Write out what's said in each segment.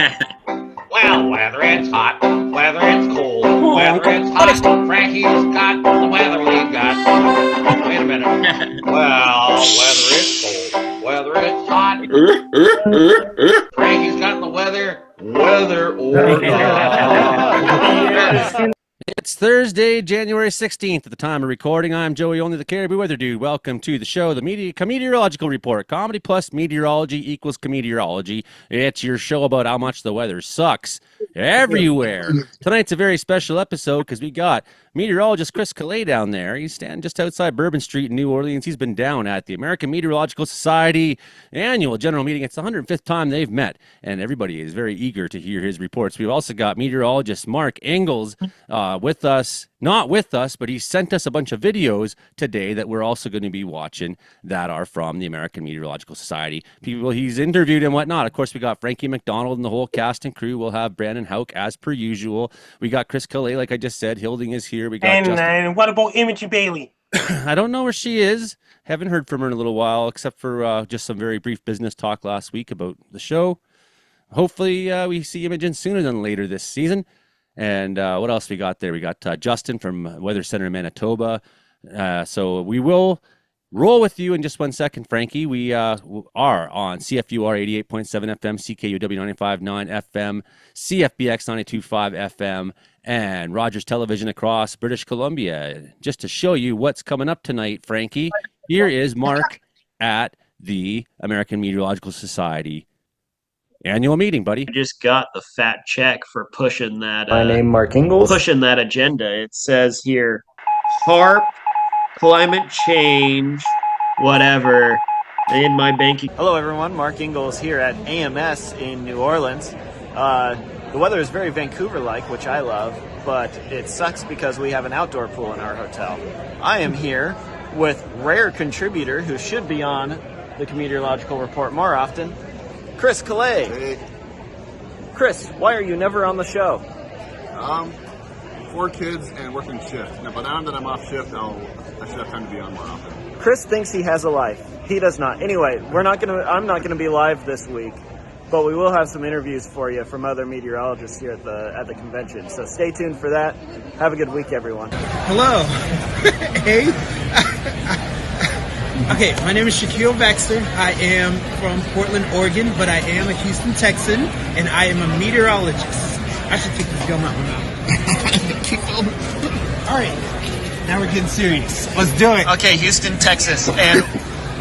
Well, whether it's hot, whether it's cold, whether it's hot, Frankie's got the weather we got. Wait a minute. Well, whether it's cold, whether it's hot, Frankie's got the weather, whether or not. It's Thursday, January 16th. At the time of recording, I'm Joey, only the Caribou Weather Dude. Welcome to the show, the Meteorological Report. Comedy plus meteorology equals comediorology. It's your show about how much the weather sucks everywhere. Tonight's a very special episode because we got meteorologist Chris Calais down there. He's standing just outside Bourbon Street in New Orleans. He's been down at the American Meteorological Society annual general meeting. It's the 105th time they've met, and everybody is very eager to hear his reports. We've also got meteorologist Mark Ingalls with us. Not with us, but he sent us a bunch of videos today that we're also going to be watching that are from the American Meteorological Society. People he's interviewed and whatnot. Of course, we got Frankie McDonald and the whole cast and crew. We'll have Brandon Houck as per usual. We got Chris Calais, like I just said. Hilding is here. We got Justin. And what about Imogen Bailey? I don't know where she is. Haven't heard from her in a little while, except for just some very brief business talk last week about the show. Hopefully, we see Imogen sooner than later this season. And what else we got there? We got Justin from Weather Center in Manitoba. So we will roll with you in just 1 second, Frankie. We are on CFUR 88.7 FM, CKUW 95.9 FM, CFBX 92.5 FM, and Rogers Television across British Columbia. Just to show you what's coming up tonight, Frankie, here is Mark at the American Meteorological Society annual meeting, buddy. I just got the fat check for pushing that. My name Mark Ingalls. Pushing that agenda. It says here, HARP, climate change, whatever, in my banking. Hello, everyone. Mark Ingalls here at AMS in New Orleans. The weather is very Vancouver-like, which I love, but it sucks because we have an outdoor pool in our hotel. I am here with rare contributor who should be on the Meteorological Report more often, Chris Calais. Hey. Chris, why are you never on the show? 4 kids and working shift. Now, by now that I'm off shift, I should have time to be on more often. Chris thinks he has a life. He does not. Anyway, I'm not gonna be live this week, but we will have some interviews for you from other meteorologists here at the convention. So stay tuned for that. Have a good week, everyone. Hello. Hey. Okay, my name is Shaquille Baxter. I am from Portland, Oregon, but I am a Houston Texan, and I am a meteorologist. I should take this gum out my mouth. All right, now we're getting serious. Let's do it. Okay, Houston, Texas. And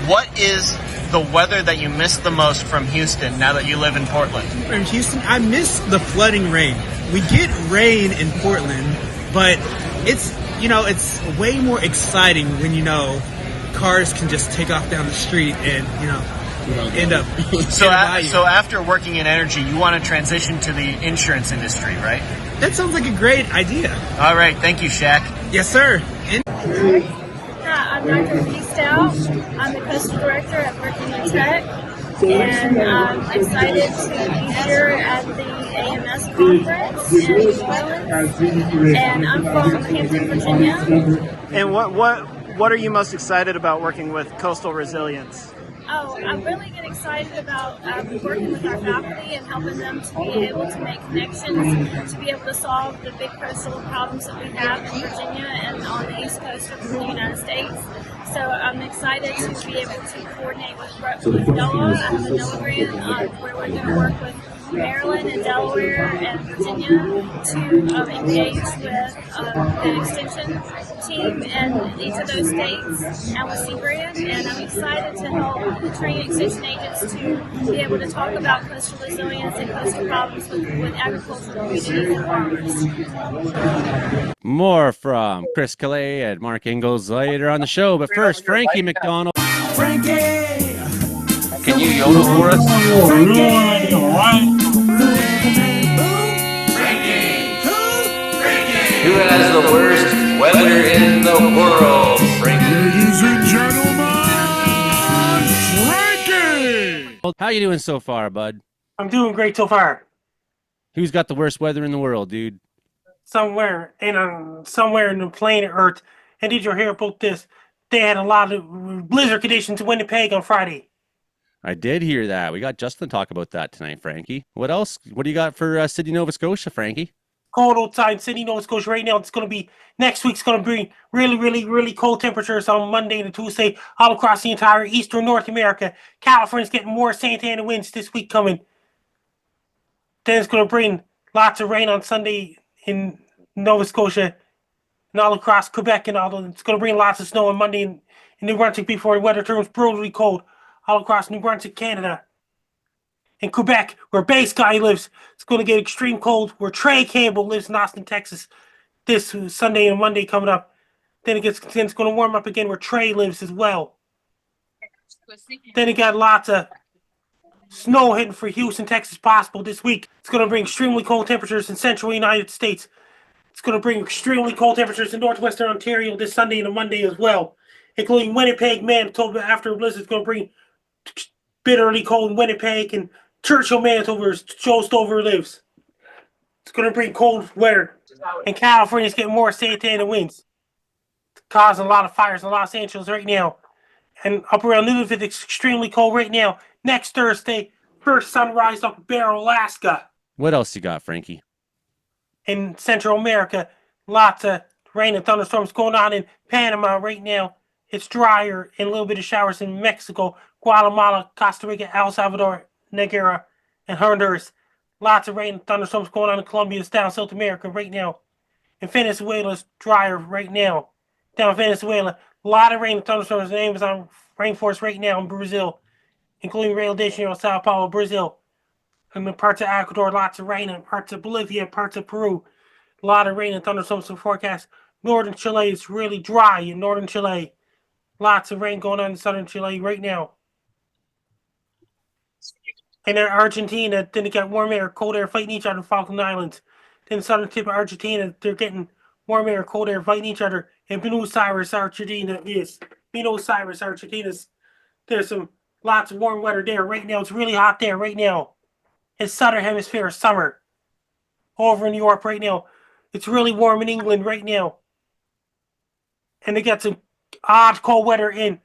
what is the weather that you miss the most from Houston now that you live in Portland? From Houston, I miss the flooding rain. We get rain in Portland, but it's way more exciting when cars can just take off down the street and end up. So after working in energy, you want to transition to the insurance industry, right? That sounds like a great idea. All right, thank you, Shaq. Yes, sir. Hi, I'm Dr. B. Stout. I'm the coastal director at Virginia Tech, and I'm excited to be here at the AMS conference in New Orleans. And I'm from Hampton, Virginia. And what are you most excited about working with Coastal Resilience? Oh, I really get excited about working with our faculty and helping them to be able to make connections, to be able to solve the big coastal problems that we have in Virginia and on the east coast of the United States. So I'm excited to be able to coordinate with NOAA. I have a NOAA grant where we're going to work with Maryland and Delaware and Virginia to engage with the extension team in each of those states and with Seabrand, and I'm excited to help train extension agents to be able to talk about coastal resilience and coastal problems with agricultural communities and farmers. More from Chris Calais and Mark Ingalls later on the show, but first, Frankie McDonald. Frankie! Can you yodel for us? Frankie! Who has the worst weather in the world, Frankie? Ladies and gentlemen, Frankie! How you doing so far, bud? I'm doing great so far. Who's got the worst weather in the world, dude? Somewhere in the planet Earth. And did you hear about this? They had a lot of blizzard conditions in Winnipeg on Friday. I did hear that. We got Justin to talk about that tonight, Frankie. What else? What do you got for Sydney, Nova Scotia, Frankie? Cold outside in Sydney, Nova Scotia right now. It's going to be next week's going to be really, really, really cold temperatures on Monday and Tuesday all across the entire eastern North America. California's getting more Santa Ana winds this week coming. Then it's going to bring lots of rain on Sunday in Nova Scotia and all across Quebec and all. It's going to bring lots of snow on Monday in New Brunswick before the weather turns brutally cold all across New Brunswick, Canada. In Quebec, where Base Guy lives, it's going to get extreme cold. Where Trey Campbell lives in Austin, Texas, this Sunday and Monday coming up. Then it's going to warm up again where Trey lives as well. Then it got lots of snow hitting for Houston, Texas possible this week. It's going to bring extremely cold temperatures in central United States. It's going to bring extremely cold temperatures in northwestern Ontario this Sunday and Monday as well, including Winnipeg, Manitoba. After a blizzard, it's going to bring bitterly cold in Winnipeg and Churchill, Manitoba, where Joe Stover lives. It's going to bring cold weather. And California's getting more Santa Ana winds, causing a lot of fires in Los Angeles right now. And up around Nunavut, it's extremely cold right now. Next Thursday, first sunrise up Barrow, Alaska. What else you got, Frankie? In Central America, lots of rain and thunderstorms going on in Panama right now. It's drier and a little bit of showers in Mexico, Guatemala, Costa Rica, El Salvador, Nigeria, and Honduras. Lots of rain and thunderstorms going on in Colombia, down South America right now. In Venezuela, it's drier right now. Down in Venezuela, a lot of rain and thunderstorms in the Amazon rainforest right now in Brazil, including Rio de Janeiro, Sao Paulo, Brazil. And in parts of Ecuador, lots of rain. In parts of Bolivia, parts of Peru, a lot of rain and thunderstorms in forecast. Northern Chile is really dry in northern Chile. Lots of rain going on in southern Chile right now. And in Argentina, then they got warm air, cold air fighting each other in Falkland Islands. Then the southern tip of Argentina, they're getting warm air, cold air fighting each other. And Buenos Aires, Argentina there's some lots of warm weather there right now. It's really hot there right now. It's southern hemisphere summer. Over in Europe right now, it's really warm in England right now. And they got some odd cold weather in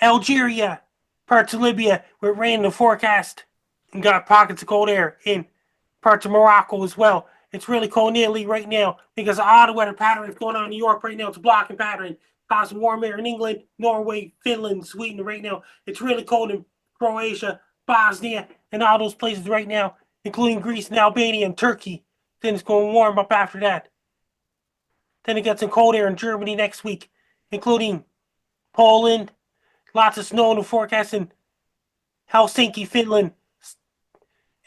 Algeria, parts of Libya, with rain in the forecast. And got pockets of cold air in parts of Morocco as well. It's really cold in Italy right now because of odd weather pattern is going on in Europe right now. It's a blocking pattern. Causing warm air in England, Norway, Finland, Sweden right now. It's really cold in Croatia, Bosnia, and all those places right now, including Greece and Albania and Turkey. Then it's going to warm up after that. Then it gets some cold air in Germany next week, including Poland. Lots of snow in the forecast in Helsinki, Finland.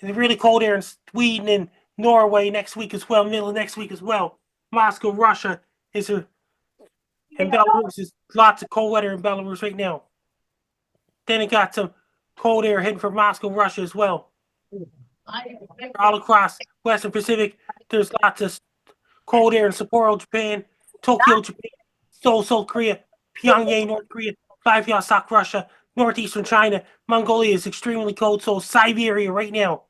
And really cold air in Sweden and Norway next week as well, middle of next week as well. Moscow, Russia and Belarus is lots of cold weather in Belarus right now. Then it got some cold air hitting from Moscow, Russia as well. All across Western Pacific, there's lots of cold air in Sapporo, Japan, Tokyo, Japan, Seoul, South Korea, Pyongyang, North Korea, Vladivostok, Russia, northeastern China. Mongolia is extremely cold, so Siberia right now.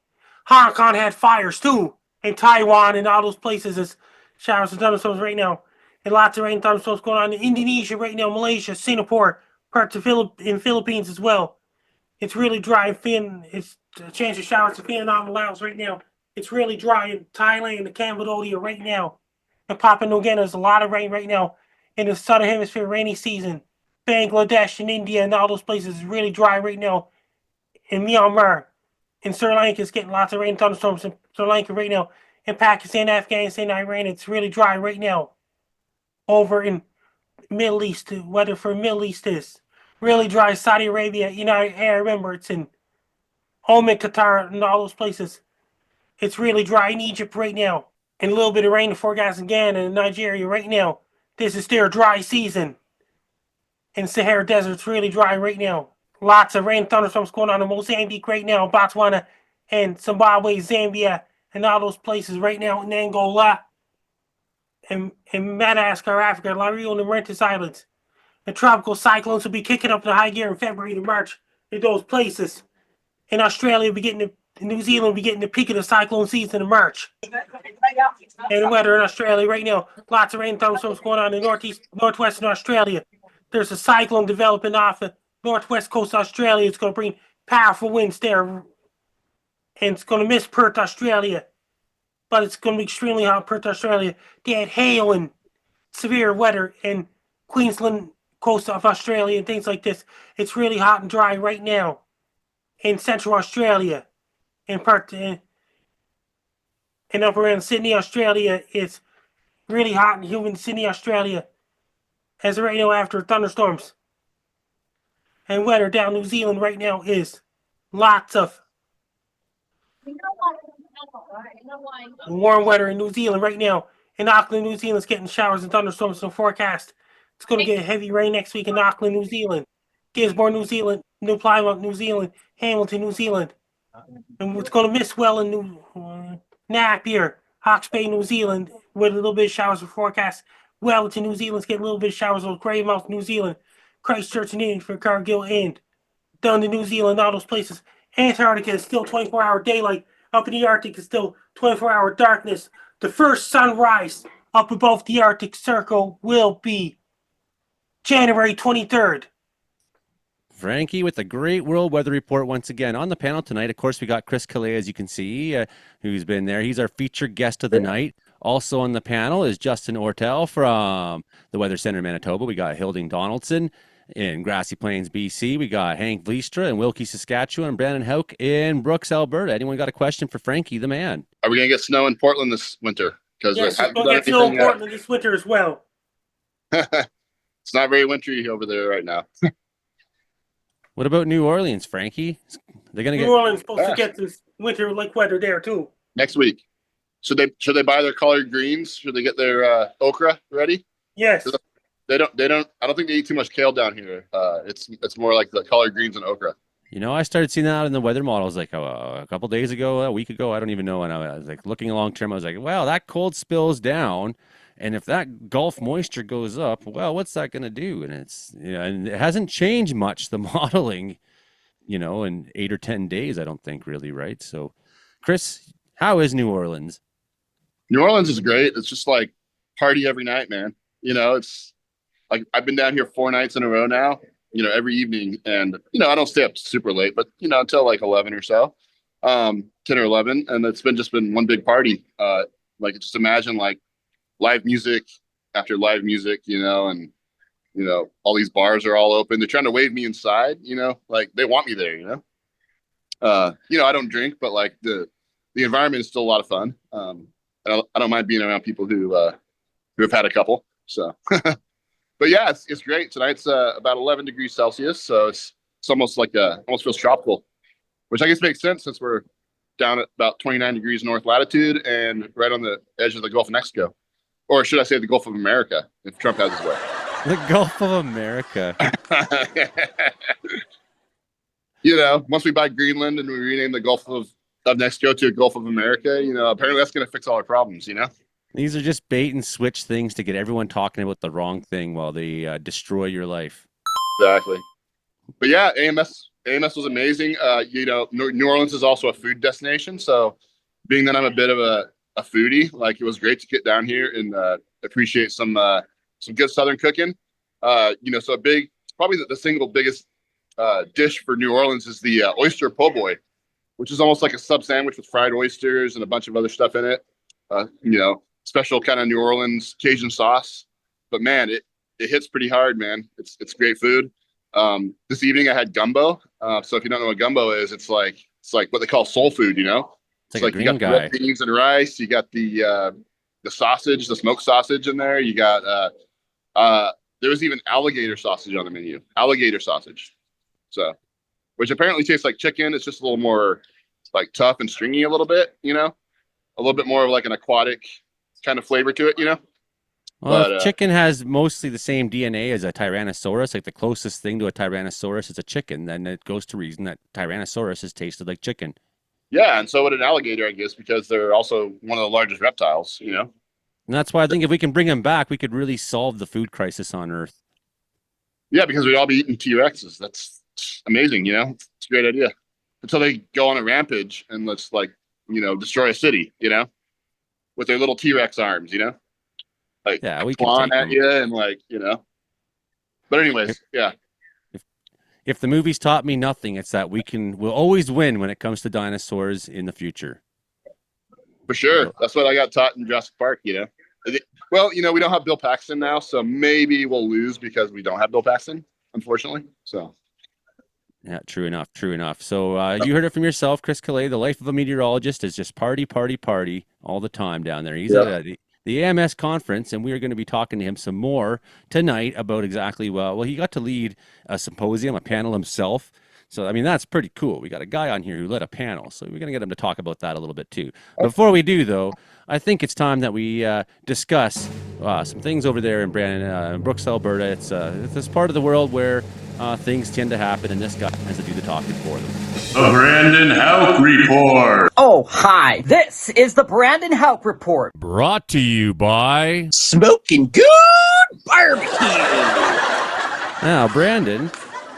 Hong Kong had fires too, and Taiwan and all those places is showers and thunderstorms right now. And lots of rain and thunderstorms going on in Indonesia right now, Malaysia, Singapore, parts of Philippines as well. It's really dry in it's a chance of showers in Vietnam and Laos right now. It's really dry in Thailand and Cambodia right now. And Papua New Guinea, there's a lot of rain right now in the southern hemisphere rainy season. Bangladesh and India and all those places is really dry right now. In Myanmar, in Sri Lanka, it's getting lots of rain and thunderstorms in Sri Lanka right now. In Pakistan, Afghanistan, Iran, it's really dry right now. Over in Middle East, weather for Middle East is really dry. Saudi Arabia, United Arab Emirates, and Oman, Qatar, and all those places. It's really dry in Egypt right now. And a little bit of rain in forecast in Ghana and Nigeria right now. This is their dry season. In Sahara Desert, it's really dry right now. Lots of rain and thunderstorms going on in Mozambique right now, Botswana, and Zimbabwe, Zambia, and all those places right now in Angola. And Madagascar, Africa, La Rio and the Mauritius Islands. The tropical cyclones will be kicking up to high gear in February to March in those places. In Australia, New Zealand will be getting the peak of the cyclone season in March. And the weather in Australia right now, lots of rain and thunderstorms going on in northwestern Australia. There's a cyclone developing off the northwest coast of Australia. It's going to bring powerful winds there, and it's going to miss Perth, Australia. But it's going to be extremely hot in Perth, Australia. They had hail and severe weather in Queensland, coast of Australia, and things like this. It's really hot and dry right now in Central Australia, in part and up around Sydney, Australia. It's really hot and humid in Sydney, Australia, as of right now after thunderstorms. And weather down New Zealand right now is lots of warm weather in New Zealand right now. In Auckland, New Zealand, it's getting showers and thunderstorms in the forecast. It's going to get heavy rain next week in Auckland, New Zealand, Gisborne, New Zealand, New Plymouth, New Zealand, Hamilton, New Zealand. And it's going to miss well in Napier, Hawke's Bay, New Zealand, with a little bit of showers in forecast. Wellington, New Zealand's getting a little bit of showers with Greymouth, New Zealand, Christchurch and Indian Cargill, and down to New Zealand, all those places. Antarctica is still 24-hour daylight. Up in the Arctic is still 24-hour darkness. The first sunrise up above the Arctic Circle will be January 23rd. Frankie with a great world weather report once again. On the panel tonight, of course, we got Chris Calais, as you can see, who's been there. He's our featured guest of the night. Also on the panel is Justin Ortel from the Weather Center in Manitoba. We got Hilding Donaldson in Grassy Plains, BC. We got Hank Vliestra in Wilkie, Saskatchewan, and Brandon Hauk in Brooks, Alberta. Anyone got a question for Frankie, the man? Are we gonna get snow in Portland this winter? Because yes, it's going to get snow in Portland this winter as well. It's not very wintry over there right now. What about New Orleans, Frankie? They're gonna New Orleans supposed to get this winter like weather there too. Next week. Should they buy their collard greens? Should they get their okra ready? Yes. They don't. I don't think they eat too much kale down here. It's more like the collard greens and okra. You know, I started seeing that in the weather models like a couple days ago, a week ago. I don't even know. And I was like looking long term. I was like, wow, that cold spills down, and if that Gulf moisture goes up, well, what's that going to do? And and it hasn't changed much, the modeling, in 8 or 10 days. I don't think really, right? So, Chris, how is New Orleans? New Orleans is great. It's just like party every night, man. It's like I've been down here 4 nights in a row now, every evening. And, I don't stay up super late, but, until like 11 or so, 10 or 11. And it's just been one big party. Just imagine like live music after live music, and, all these bars are all open. They're trying to wave me inside, like they want me there, I don't drink, but like the environment is still a lot of fun. I don't mind being around people who have had a couple. So, but yeah, it's great. Tonight's about 11 degrees Celsius, so it's almost like almost feels tropical, which I guess makes sense since we're down at about 29 degrees north latitude and right on the edge of the Gulf of Mexico, or should I say the Gulf of America if Trump has his way. The Gulf of America. Once we buy Greenland and we rename the Gulf of Mexico to a Gulf of America, apparently that's going to fix all our problems, These are just bait and switch things to get everyone talking about the wrong thing while they destroy your life. Exactly. But yeah, AMS was amazing. New Orleans is also a food destination. So being that I'm a bit of a foodie, like it was great to get down here and appreciate some good Southern cooking. So probably the single biggest dish for New Orleans is the oyster po' boy, which is almost like a sub sandwich with fried oysters and a bunch of other stuff in it. Special kind of New Orleans Cajun sauce. But man, it hits pretty hard, man. It's great food. This evening I had gumbo. So if you don't know what gumbo is, it's like what they call soul food, It's like you got the red beans and rice, you got the sausage, the smoked sausage in there. You got there was even alligator sausage on the menu. Alligator sausage. So which apparently tastes like chicken. It's just a little more like tough and stringy a little bit, a little bit more of like an aquatic kind of flavor to it, Well, but, chicken has mostly the same DNA as a Tyrannosaurus. Like the closest thing to a Tyrannosaurus is a chicken. Then it goes to reason that Tyrannosaurus is tasted like chicken. Yeah, and so would an alligator, I guess, because they're also one of the largest reptiles, And that's why I think if we can bring them back, we could really solve the food crisis on Earth. Yeah, because we'd all be eating T-Rexes. That's amazing, It's a great idea. Until they go on a rampage and let's destroy a city, with their little T-Rex arms, like yeah, we clawing can at you and But anyways, yeah. if the movies taught me nothing, it's that we'll always win when it comes to dinosaurs in the future. For sure. That's what I got taught in Jurassic Park, you know. Well, you know, we don't have Bill Paxton now, so maybe we'll lose because we don't have Bill Paxton, unfortunately. So yeah, true enough. So you heard it from yourself, Chris Calais. The life of a meteorologist is just party, party, party all the time down there. He's at the AMS conference, and we are going to be talking to him some more tonight about exactly, well, he got to lead a symposium, a panel himself. So, I mean, that's pretty cool. We got a guy on here who led a panel, so we're going to get him to talk about that a little bit too. Before we do, though, I think it's time that we discuss some things over there in Brooks, Alberta. It's this part of the world where things tend to happen, and this guy has to do the talking for them. The Brandon Houck Report. Oh, hi. This is the Brandon Houck Report. Brought to you by Smoking Good Barbecue. Now, Brandon,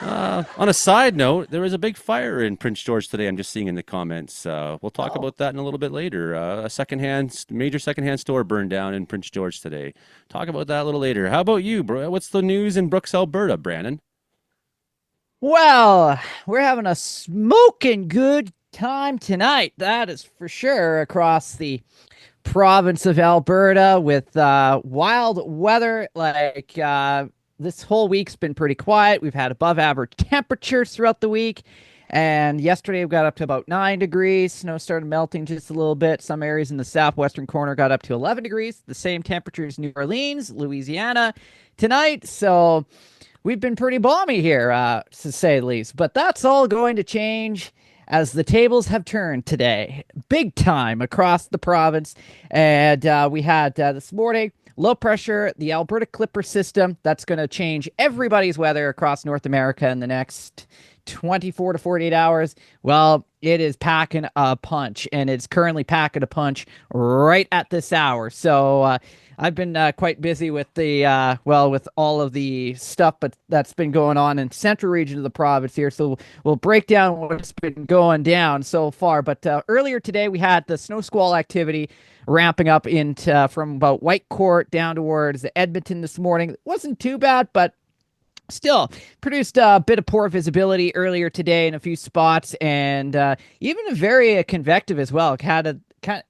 on a side note, there was a big fire in Prince George today. I'm just seeing in the comments. We'll talk about that in a little bit later. A major secondhand store burned down in Prince George today. Talk about that a little later. How about you, bro? What's the news in Brooks, Alberta, Brandon? Well, we're having a smoking good time tonight. That is for sure across the province of Alberta with wild weather. Like this whole week's been pretty quiet. We've had above average temperatures throughout the week. And yesterday we got up to about 9 degrees. Snow started melting just a little bit. Some areas in the southwestern corner got up to 11 degrees. The same temperatures in New Orleans, Louisiana tonight. So we've been pretty balmy here, to say the least. But that's all going to change as the tables have turned today. Big time across the province. And we had this morning low pressure, the Alberta Clipper system. That's going to change everybody's weather across North America in the next 24 to 48 hours. Well, it is packing a punch, and it's currently packing a punch right at this hour. So I've been quite busy with the with all of the stuff that's been going on in central region of the province here. So we'll break down what's been going down so far. But earlier today we had the snow squall activity ramping up into from about Whitecourt down towards Edmonton this morning. It wasn't too bad, but still produced a bit of poor visibility earlier today in a few spots, and even a very convective as well.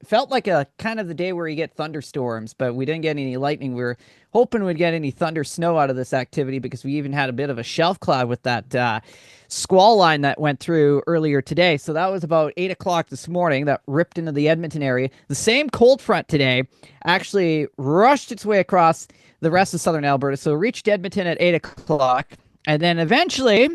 Felt like a kind of the day where you get thunderstorms, but we didn't get any lightning. We were hoping we'd get any thunder snow out of this activity because we even had a bit of a shelf cloud with that squall line that went through earlier today. So that was about 8 o'clock this morning that ripped into the Edmonton area. The same cold front today actually rushed its way across the rest of southern Alberta. So reached Edmonton at 8 o'clock. And then eventually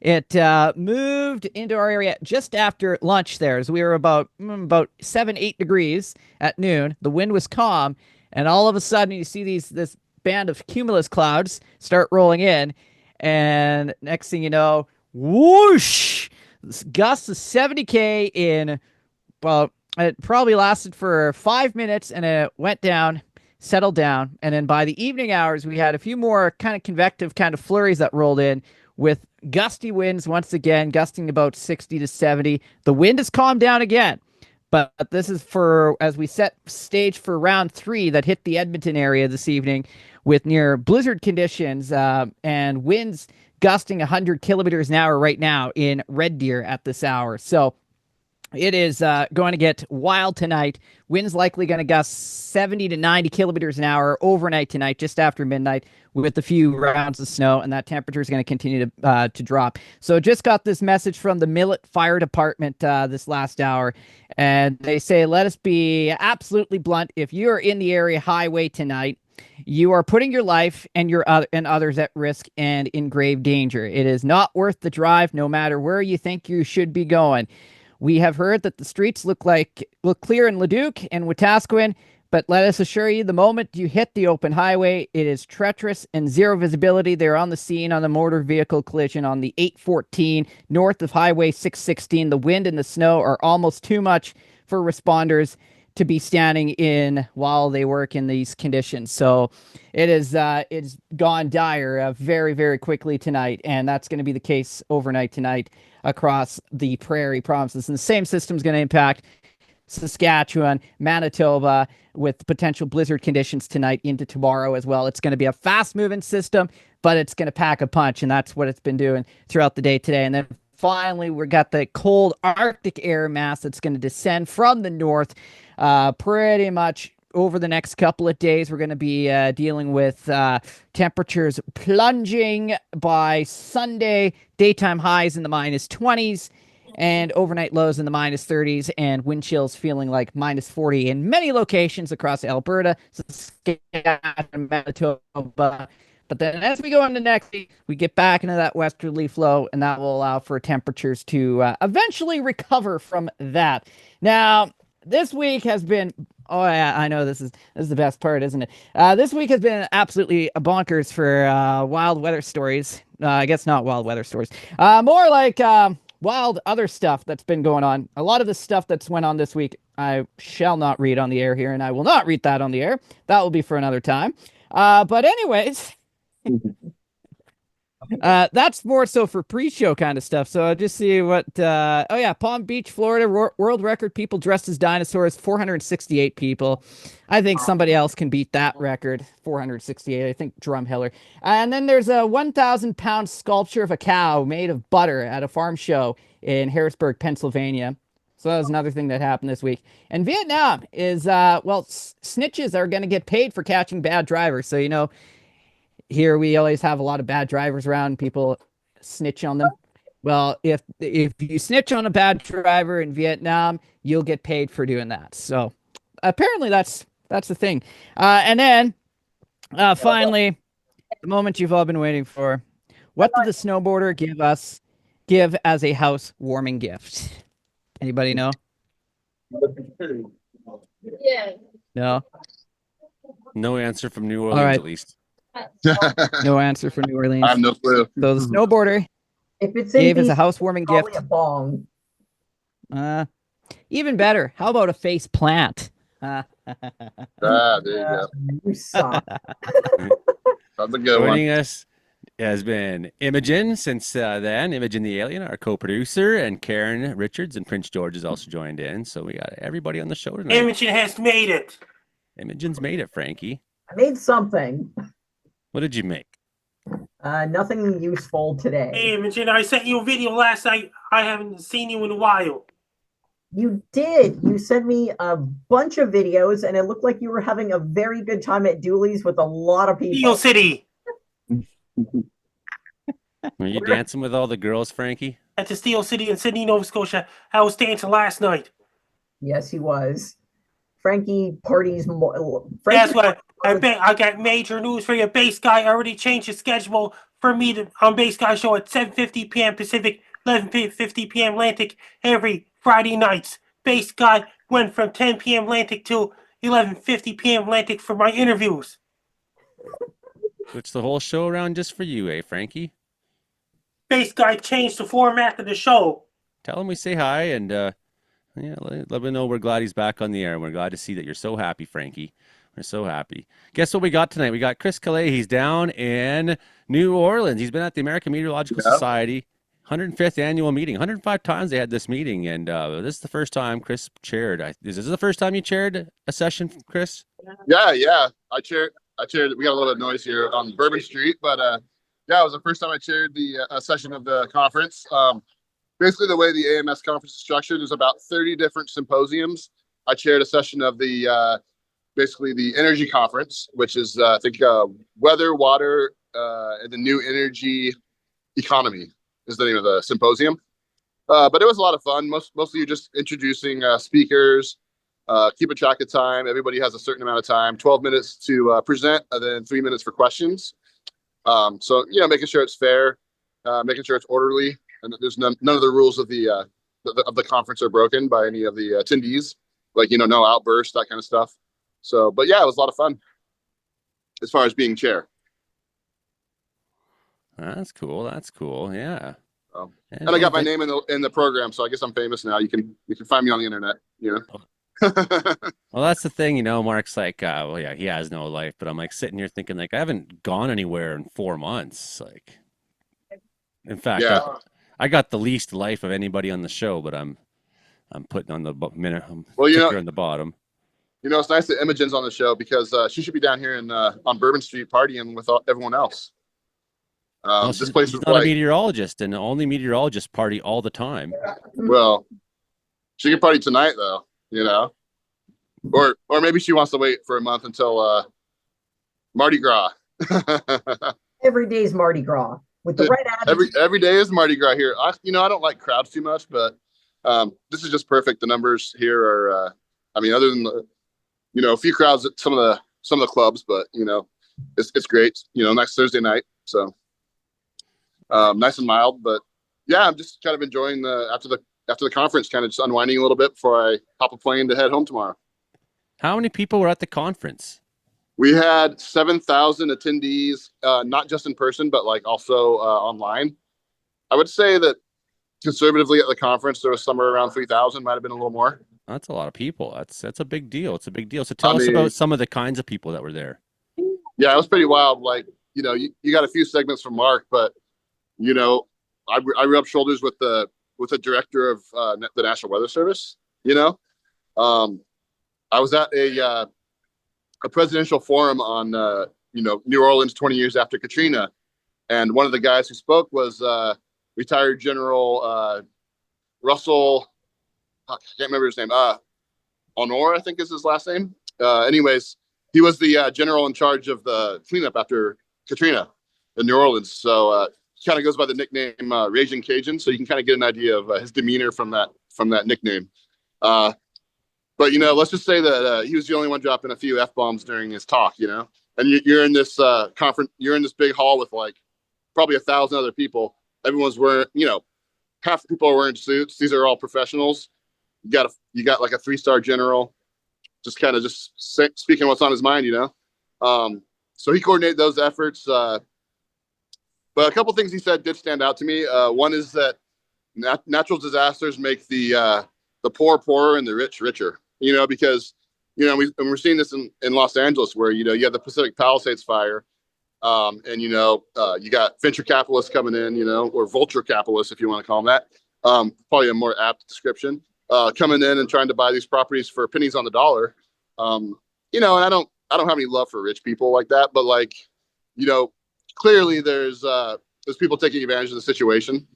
it moved into our area just after lunch there. As we were about 7-8 degrees at noon. The wind was calm. And all of a sudden you see this band of cumulus clouds start rolling in. And next thing you know, whoosh! Gusts of 70K in about... It probably lasted for 5 minutes, and it went down, settled down, and then by the evening hours, we had a few more kind of convective kind of flurries that rolled in with gusty winds once again, gusting about 60 to 70. The wind has calmed down again, but this is as we set stage for round 3 that hit the Edmonton area this evening with near blizzard conditions and winds gusting 100 kilometers an hour right now in Red Deer at this hour. So it is going to get wild tonight. Winds likely going to gust 70 to 90 kilometers an hour overnight tonight, just after midnight, with a few rounds of snow, and that temperature is going to continue to drop. So just got this message from the Millet Fire Department this last hour, and they say, let us be absolutely blunt. If you are in the area highway tonight, you are putting your life and and others at risk and in grave danger. It is not worth the drive, no matter where you think you should be going. We have heard that the streets look clear in Leduc and Wetaskiwin, but let us assure you, the moment you hit the open highway, it is treacherous and zero visibility. They're on the scene on the motor vehicle collision on the 814 north of Highway 616. The wind and the snow are almost too much for responders to be standing in while they work in these conditions. So it's gone dire very, very quickly tonight, and that's going to be the case overnight tonight across the prairie provinces. And the same system is going to impact Saskatchewan, Manitoba, with potential blizzard conditions tonight into tomorrow as well. It's going to be a fast-moving system, but it's going to pack a punch, and that's what it's been doing throughout the day today. And then finally, we got the cold Arctic air mass that's going to descend from the north pretty much over the next couple of days. We're going to be dealing with temperatures plunging by Sunday, daytime highs in the -20s, and overnight lows in the -30s, and wind chills feeling like -40 in many locations across Alberta, Saskatchewan, Manitoba. But then as we go into next week, we get back into that westerly flow, and that will allow for temperatures to eventually recover from that. Now, this week has been, oh yeah, I know this is the best part, isn't it? This week has been absolutely bonkers for wild weather stories. I guess not wild weather stories. More like wild other stuff that's been going on. A lot of the stuff that's went on this week, I shall not read on the air here, and I will not read that on the air. That will be for another time. But anyways, that's more so for pre-show kind of stuff. So I'll just see what. Oh yeah, Palm Beach, Florida, world record people dressed as dinosaurs, 468 people. I think somebody else can beat that record, 468. I think Drumheller. And then there's a 1,000-pound sculpture of a cow made of butter at a farm show in Harrisburg, Pennsylvania. So that was another thing that happened this week. And Vietnam is snitches are going to get paid for catching bad drivers. So here we always have a lot of bad drivers around. People snitch on them. Well, if you snitch on a bad driver in Vietnam, you'll get paid for doing that. So apparently that's the thing. And then finally, the moment you've all been waiting for. What did the snowboarder give as a housewarming gift? Anybody know? Yeah. No. No answer from New Orleans, right. at least. No answer for New Orleans. I have no clue. So the snowboarder If it's gave as a BC, housewarming probably gift. a bong. Even better. How about a face plant? There you go. You suck. That's a good one. Joining us has been Imogen since then. Imogen the Alien, our co-producer, and Karen Richards and Prince George has also joined in. So we got everybody on the show tonight. Imogen has made it. Imogen's made it, Frankie. I made something. What did you make? Nothing useful today. Hey, Imogen, I sent you a video last night. I haven't seen you in a while. You did. You sent me a bunch of videos, and it looked like you were having a very good time at Dooley's with a lot of people. Steel City. Were you dancing with all the girls, Frankie? At the Steel City in Sydney, Nova Scotia. I was dancing last night. Yes, he was. Frankie parties more. That's what I got major news for you. Bass Guy already changed his schedule for me to on Bass Guy show at 7:50 p.m. Pacific, 11:50 p.m. Atlantic every Friday nights. Bass Guy went from 10 p.m. Atlantic to 11:50 p.m. Atlantic for my interviews. Switch the whole show around just for you, eh, Frankie? Bass Guy changed the format of the show. Tell him we say hi and let him know we're glad he's back on the air. We're glad to see that you're so happy, Frankie. We're so happy. Guess what we got tonight? We got Chris Calais. He's down in New Orleans. He's been at the American Meteorological Society 105th annual meeting. 105 times they had this meeting, and this is the first time Chris chaired. Is this the first time you chaired a session, Chris? Yeah. I chaired. We got a little bit of noise here on Bourbon Street, but yeah, it was the first time I chaired the session of the conference. Basically, the way the AMS conference is structured is about 30 different symposiums. I chaired a session of the basically the energy conference, which is I think weather, water, and the new energy economy is the name of the symposium. But it was a lot of fun. Mostly you're just introducing speakers, keeping track of time. Everybody has a certain amount of time, 12 minutes to present, and then 3 minutes for questions. So making sure it's fair, making sure it's orderly, and that there's none of the rules of the conference are broken by any of the attendees, like no outbursts, that kind of stuff. So, but yeah, it was a lot of fun as far as being chair. That's cool. Yeah. And I got my name in the program, so I guess I'm famous now. You can find me on the internet. Well, that's the thing, Mark's like, well, yeah, he has no life, but I'm like sitting here thinking like I haven't gone anywhere in 4 months. Like, in fact, Yeah. I got the least life of anybody on the show, but I'm I'm putting on the minute Well, ticker on the bottom. It's nice that Imogen's on the show because she should be down here on Bourbon Street partying with everyone else. No, This place she's is not a like, meteorologist, and only meteorologists party all the time. well, she can party tonight though, or maybe she wants to wait for a month until Mardi Gras. Every day's Mardi Gras with the right attitude. Every day is Mardi Gras here. I don't like crowds too much, but this is just perfect. The numbers here are, other than a few crowds at some of the clubs, but it's great. Next Thursday night, so nice and mild. But yeah, I'm just kind of enjoying after the conference, kind of just unwinding a little bit before I hop a plane to head home tomorrow. How many people were at the conference? We had 7,000 attendees, not just in person, but like also online. I would say that conservatively at the conference, there was somewhere around 3,000, might have been a little more. That's a lot of people. That's a big deal. It's a big deal. So tell us about some of the kinds of people that were there. Yeah, it was pretty wild. Like, you got a few segments from Mark, but I rubbed shoulders with the director of the National Weather Service. I was at a presidential forum on New Orleans 20 years after Katrina, and one of the guys who spoke was retired General Russell. I can't remember his name. Honor, I think is his last name. Anyways, he was the general in charge of the cleanup after Katrina in New Orleans. So he kind of goes by the nickname Raging Cajun. So you can kind of get an idea of his demeanor from that nickname. But let's just say that he was the only one dropping a few F-bombs during his talk. And you're in this conference, you're in this big hall with like probably 1,000 other people. Everyone's wearing, half the people are wearing suits. These are all professionals. You got like a 3-star general, just kind of speaking what's on his mind. So he coordinated those efforts. But a couple things he said did stand out to me. One is that natural disasters make the poor poorer and the rich richer. Because we're seeing this in Los Angeles, where you have the Pacific Palisades fire, and you got venture capitalists coming in, or vulture capitalists, if you want to call them that. Probably a more apt description. Coming in and trying to buy these properties for pennies on the dollar. And I don't have any love for rich people like that, but like, clearly there's people taking advantage of the situation.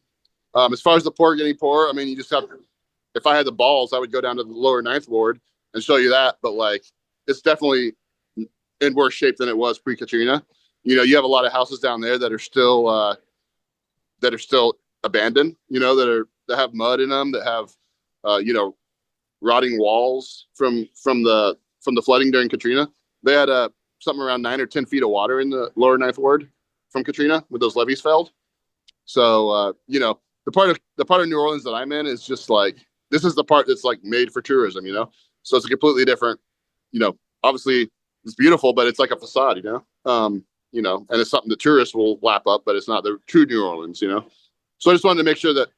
As far as the poor getting poorer, you just have. If I had the balls, I would go down to the lower 9th ward and show you that. But like, it's definitely in worse shape than it was pre-Katrina. You have a lot of houses down there that are still abandoned. That have mud in them, that have rotting walls from the flooding during Katrina. They had something around 9 or 10 feet of water in the lower 9th ward from Katrina with those levees failed. So the part of New Orleans that I'm in is just like, this is the part that's like made for tourism, so it's a completely different, obviously it's beautiful, but it's like a facade, and it's something that tourists will lap up, but it's not the true New Orleans, So I just wanted to make sure that,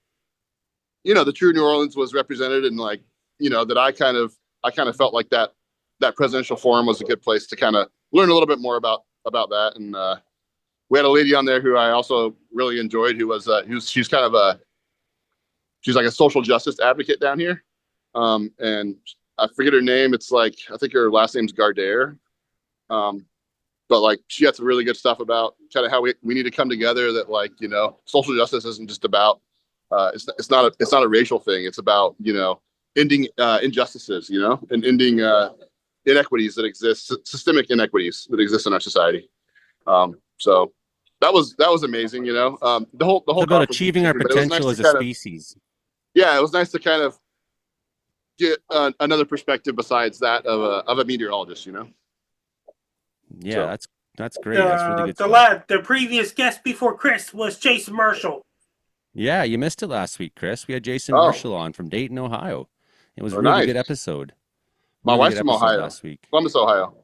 the true New Orleans was represented, and like, that I kind of felt like that presidential forum was a good place to kind of learn a little bit more about that. And we had a lady on there who I also really enjoyed, who was she's kind of she's like a social justice advocate down here. And I forget her name. It's like, I think her last name's Gardere. But like, she had some really good stuff about kind of how we need to come together, that like, social justice isn't just about, it's not a racial thing. It's about, ending injustices, and ending inequities that exist, systemic inequities that exist in our society. So that was amazing, the whole it's about achieving our potential as a species. Yeah, it was nice to kind of get another perspective besides that of a meteorologist, Yeah, so. That's great. That's really good. The previous guest before Chris was Jason Marshall. Yeah, you missed it last week, Chris. We had Jason Marshall on from Dayton, Ohio. It was a really good episode. My wife's from Ohio. Last week. Columbus, Ohio.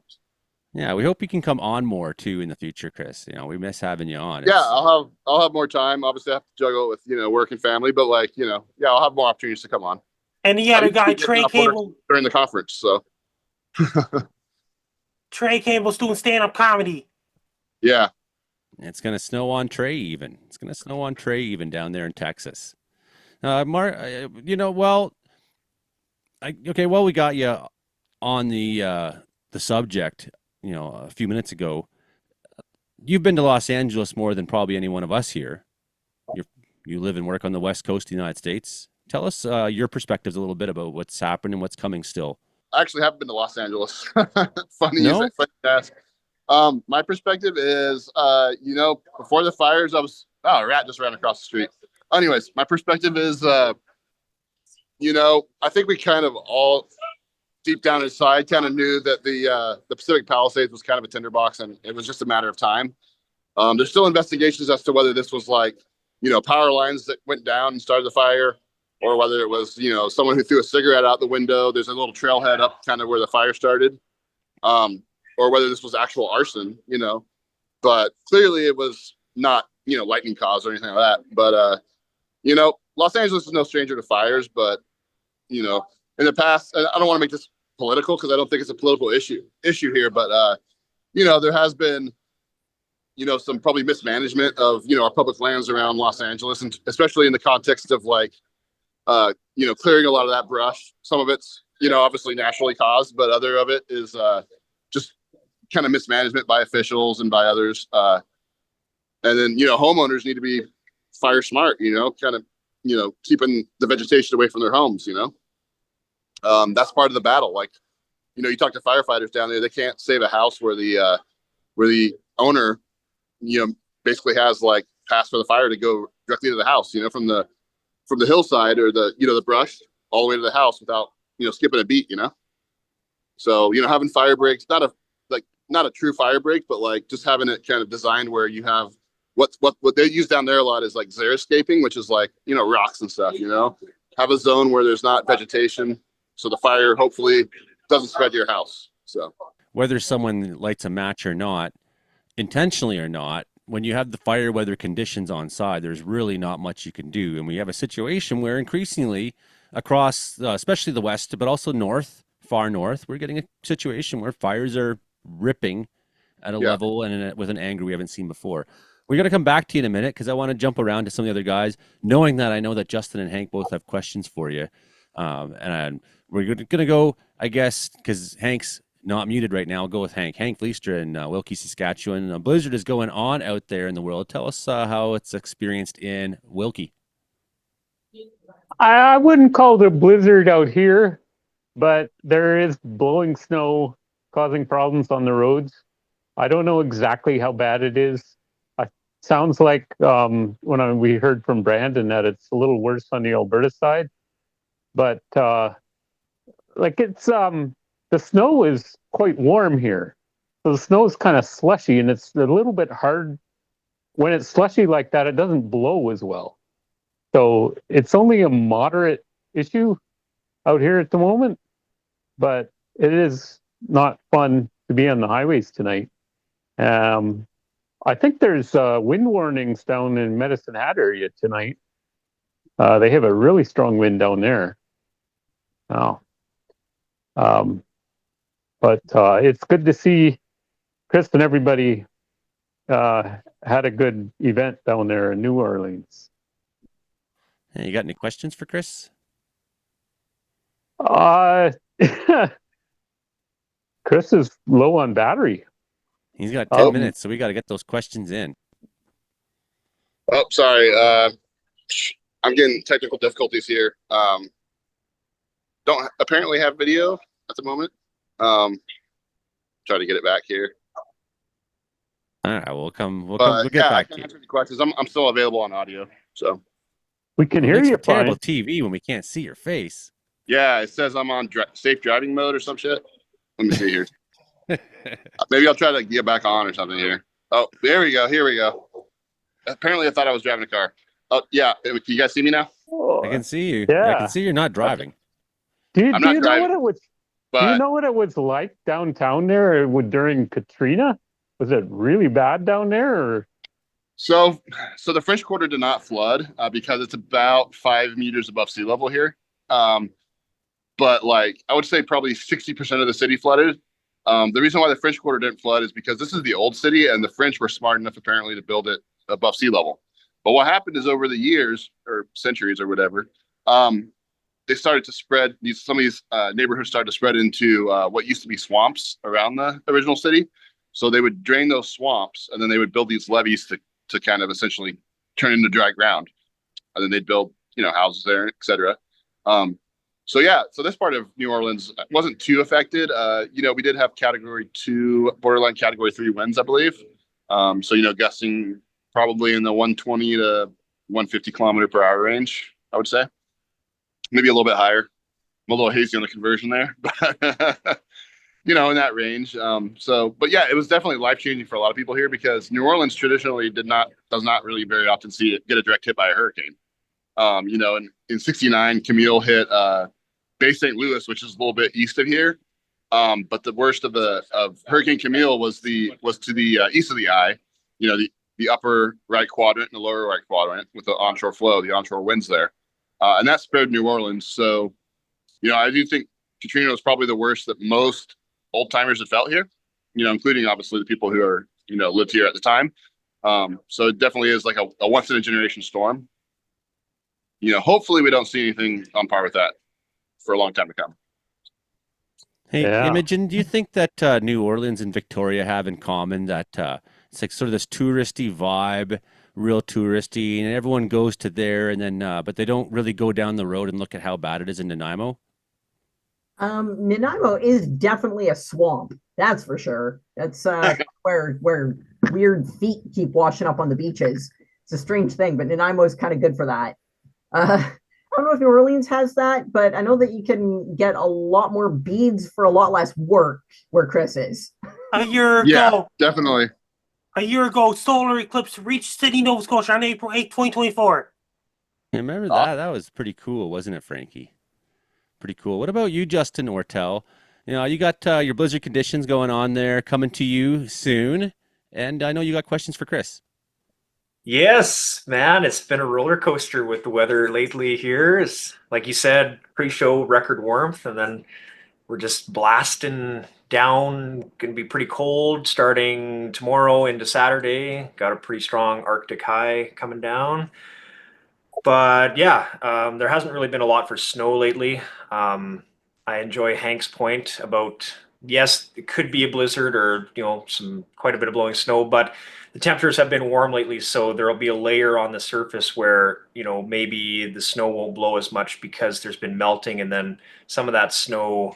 Yeah, we hope you can come on more too in the future, Chris. We miss having you on. Yeah, I'll have more time. Obviously, I have to juggle it with work and family, but like I'll have more opportunities to come on. And the other guy, Trey Cable, during the conference. So Trey Cable's doing stand-up comedy. Yeah, it's gonna snow on Trey even. It's gonna snow on Trey even down there in Texas. Mark, well, Okay, well, we got you on the subject, a few minutes ago. You've been to Los Angeles more than probably any one of us here. You live and work on the West Coast of the United States. Tell us your perspectives a little bit about what's happened and what's coming still. I actually haven't been to Los Angeles. No? Funny to ask. My perspective is, before the fires, a rat just ran across the street. Anyways, my perspective is, I think we kind of all deep down inside kind of knew that the Pacific Palisades was kind of a tinderbox, and it was just a matter of time. There's still investigations as to whether this was like, power lines that went down and started the fire, or whether it was, someone who threw a cigarette out the window. There's a little trailhead up kind of where the fire started. Or whether this was actual arson, but clearly it was not, lightning caused or anything like that. But, Los Angeles is no stranger to fires, but, in the past, and I don't want to make this political because I don't think it's a political issue here, but, there has been, some probably mismanagement of, our public lands around Los Angeles, and especially in the context of like, clearing a lot of that brush. Some of it's, obviously naturally caused, but other of it is just kind of mismanagement by officials and by others. And then, homeowners need to be fire smart, kind of, keeping the vegetation away from their homes, that's part of the battle. Like, you talk to firefighters down there, they can't save a house where the owner, basically has like pass for the fire to go directly to the house, from the hillside or the brush all the way to the house without, skipping a beat, So, having fire breaks, not a true fire break, but like just having it kind of designed where you have what they use down there a lot is like xeriscaping, which is like, rocks and stuff, have a zone where there's not vegetation. So the fire hopefully doesn't spread to your house. So Whether someone lights a match or not, intentionally or not, when you have the fire weather conditions on side, there's really not much you can do. And we have a situation where increasingly across, especially the West, but also north, far north, we're getting a situation where fires are ripping at a level and with an anger we haven't seen before. We're going to come back to you in a minute because I want to jump around to some of the other guys, knowing that I know that Justin and Hank both have questions for you. And we're going to go, I guess, because Hank's not muted right now. I'll go with Hank. Hank Leistra in Wilkie, Saskatchewan. A blizzard is going on out there in the world. Tell us how it's experienced in Wilkie. I wouldn't call it a blizzard out here, but there is blowing snow causing problems on the roads. I don't know exactly how bad it is. Sounds like when we heard from Brandon that it's a little worse on the Alberta side, but it's the snow is quite warm here, so the snow is kind of slushy, and it's a little bit hard when it's slushy like that. It doesn't blow as well, so it's only a moderate issue out here at the moment, but it is not fun to be on the highways tonight. I think there's wind warnings down in Medicine Hat area tonight. They have a really strong wind down there. Oh. But it's good to see Chris and everybody had a good event down there in New Orleans. Hey, you got any questions for Chris? Chris is low on battery. He's got 10 minutes, so we got to get those questions in. Oh, sorry. I'm getting technical difficulties here. Don't apparently have video at the moment. Try to get it back here. All right, we'll get back to you. Answer the questions. I'm still available on audio, so we can hear you. Terrible TV when we can't see your face. Yeah, it says I'm on safe driving mode or some shit. Let me see here. Maybe I'll try to get back on or something here. Oh, there we go. Here we go. Apparently, I thought I was driving a car. Oh, yeah. Can you guys see me now? I can see you. Yeah. I can see you're not driving. Do you know what it was like downtown there during Katrina? Was it really bad down there? Or? So the French Quarter did not flood because it's about 5 meters above sea level here. But like I would say probably 60% of the city flooded. The reason why the French Quarter didn't flood is because this is the old city and the French were smart enough apparently to build it above sea level. But what happened is over the years or centuries or whatever, they started to spread some of these neighborhoods started to spread into what used to be swamps around the original city. So they would drain those swamps, and then they would build these levees to kind of essentially turn into dry ground, and then they'd build houses there, etc. So yeah, so this part of New Orleans wasn't too affected. We did have Category 2, borderline Category 3 winds, I believe. So gusting probably in the 120 to 150 kilometer per hour range, I would say. Maybe a little bit higher. I'm a little hazy on the conversion there, but in that range. But yeah, it was definitely life changing for a lot of people here because New Orleans traditionally does not really very often get a direct hit by a hurricane. In '69, Camille hit Bay St. Louis, which is a little bit east of here. But the worst of Hurricane Camille was to the east of the eye. The upper right quadrant and the lower right quadrant with the onshore flow, the onshore winds there. And that spared New Orleans. So, I do think Katrina was probably the worst that most old timers had felt here, including obviously the people who are, lived here at the time. So it definitely is like a once in a generation storm. Hopefully we don't see anything on par with that for a long time to come. Hey, Yeah. Imogen, do you think that New Orleans and Victoria have in common that it's like sort of this touristy vibe, real touristy, and everyone goes to there, and then but they don't really go down the road and look at how bad it is in Nanaimo? Nanaimo is definitely a swamp. That's for sure. That's where weird feet keep washing up on the beaches. It's a strange thing, but Nanaimo is kind of good for that. I don't know if New Orleans has that, but I know that you can get a lot more beads for a lot less work where Chris is. A year ago, Yeah, definitely. A year ago, solar eclipse reached Sydney, Nova Scotia on April 8, 2024. I remember that. That was pretty cool, wasn't it, Frankie? Pretty cool. What about you, Justin Ortel? You got your blizzard conditions going on there coming to you soon, and I know you got questions for Chris. Yes, man, it's been a roller coaster with the weather lately here. It's like you said, pre-show record warmth, and then we're just blasting down. Going to be pretty cold starting tomorrow into Saturday. Got a pretty strong Arctic high coming down. But yeah, there hasn't really been a lot for snow lately. I enjoy Hank's point about, yes, it could be a blizzard or quite a bit of blowing snow, but the temperatures have been warm lately, so there'll be a layer on the surface where maybe the snow won't blow as much because there's been melting, and then some of that snow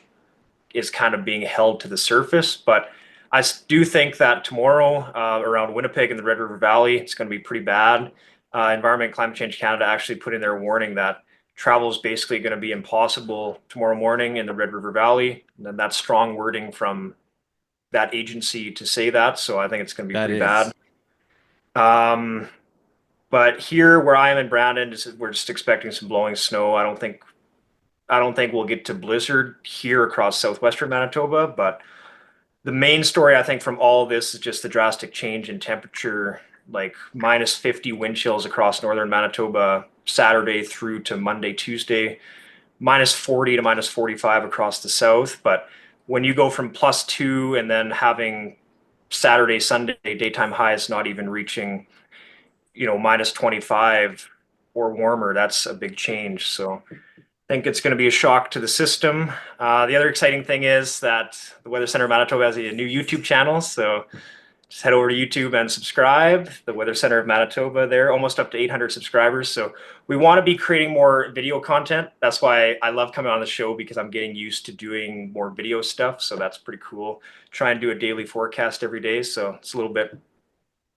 is kind of being held to the surface. But I do think that tomorrow around Winnipeg and the Red River Valley, it's going to be pretty bad. Environment and Climate Change Canada actually put in their warning that travel is basically going to be impossible tomorrow morning in the Red River Valley. And then that's strong wording from that agency to say that. So I think it's going to be pretty bad. But here where I am in Brandon, we're just expecting some blowing snow. I don't think we'll get to blizzard here across southwestern Manitoba, but the main story I think from all of this is just the drastic change in temperature, like minus 50 wind chills across northern Manitoba Saturday through to Monday, Tuesday, minus 40 to minus 45 across the south. But when you go from +2 and then having Saturday, Sunday daytime highs not even reaching, minus 25 or warmer, that's a big change. So I think it's going to be a shock to the system. The other exciting thing is that the Weather Center of Manitoba has a new YouTube channel. So just head over to YouTube and subscribe. The Weather Center of Manitoba, they're almost up to 800 subscribers. So we want to be creating more video content. That's why I love coming on the show, because I'm getting used to doing more video stuff. So that's pretty cool. Try and do a daily forecast every day. So it's a little bit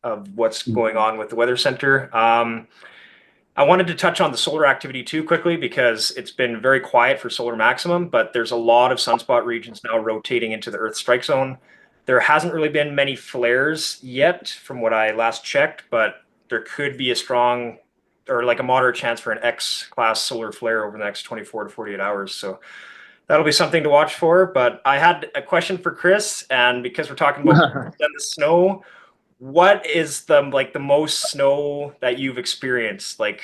of what's going on with the Weather Center. I wanted to touch on the solar activity too quickly, because it's been very quiet for solar maximum, but there's a lot of sunspot regions now rotating into the Earth strike zone. There hasn't really been many flares yet from what I last checked, but there could be a strong or like a moderate chance for an X-class solar flare over the next 24 to 48 hours. So that'll be something to watch for. But I had a question for Chris, and because we're talking about the snow, what is the most snow that you've experienced? Like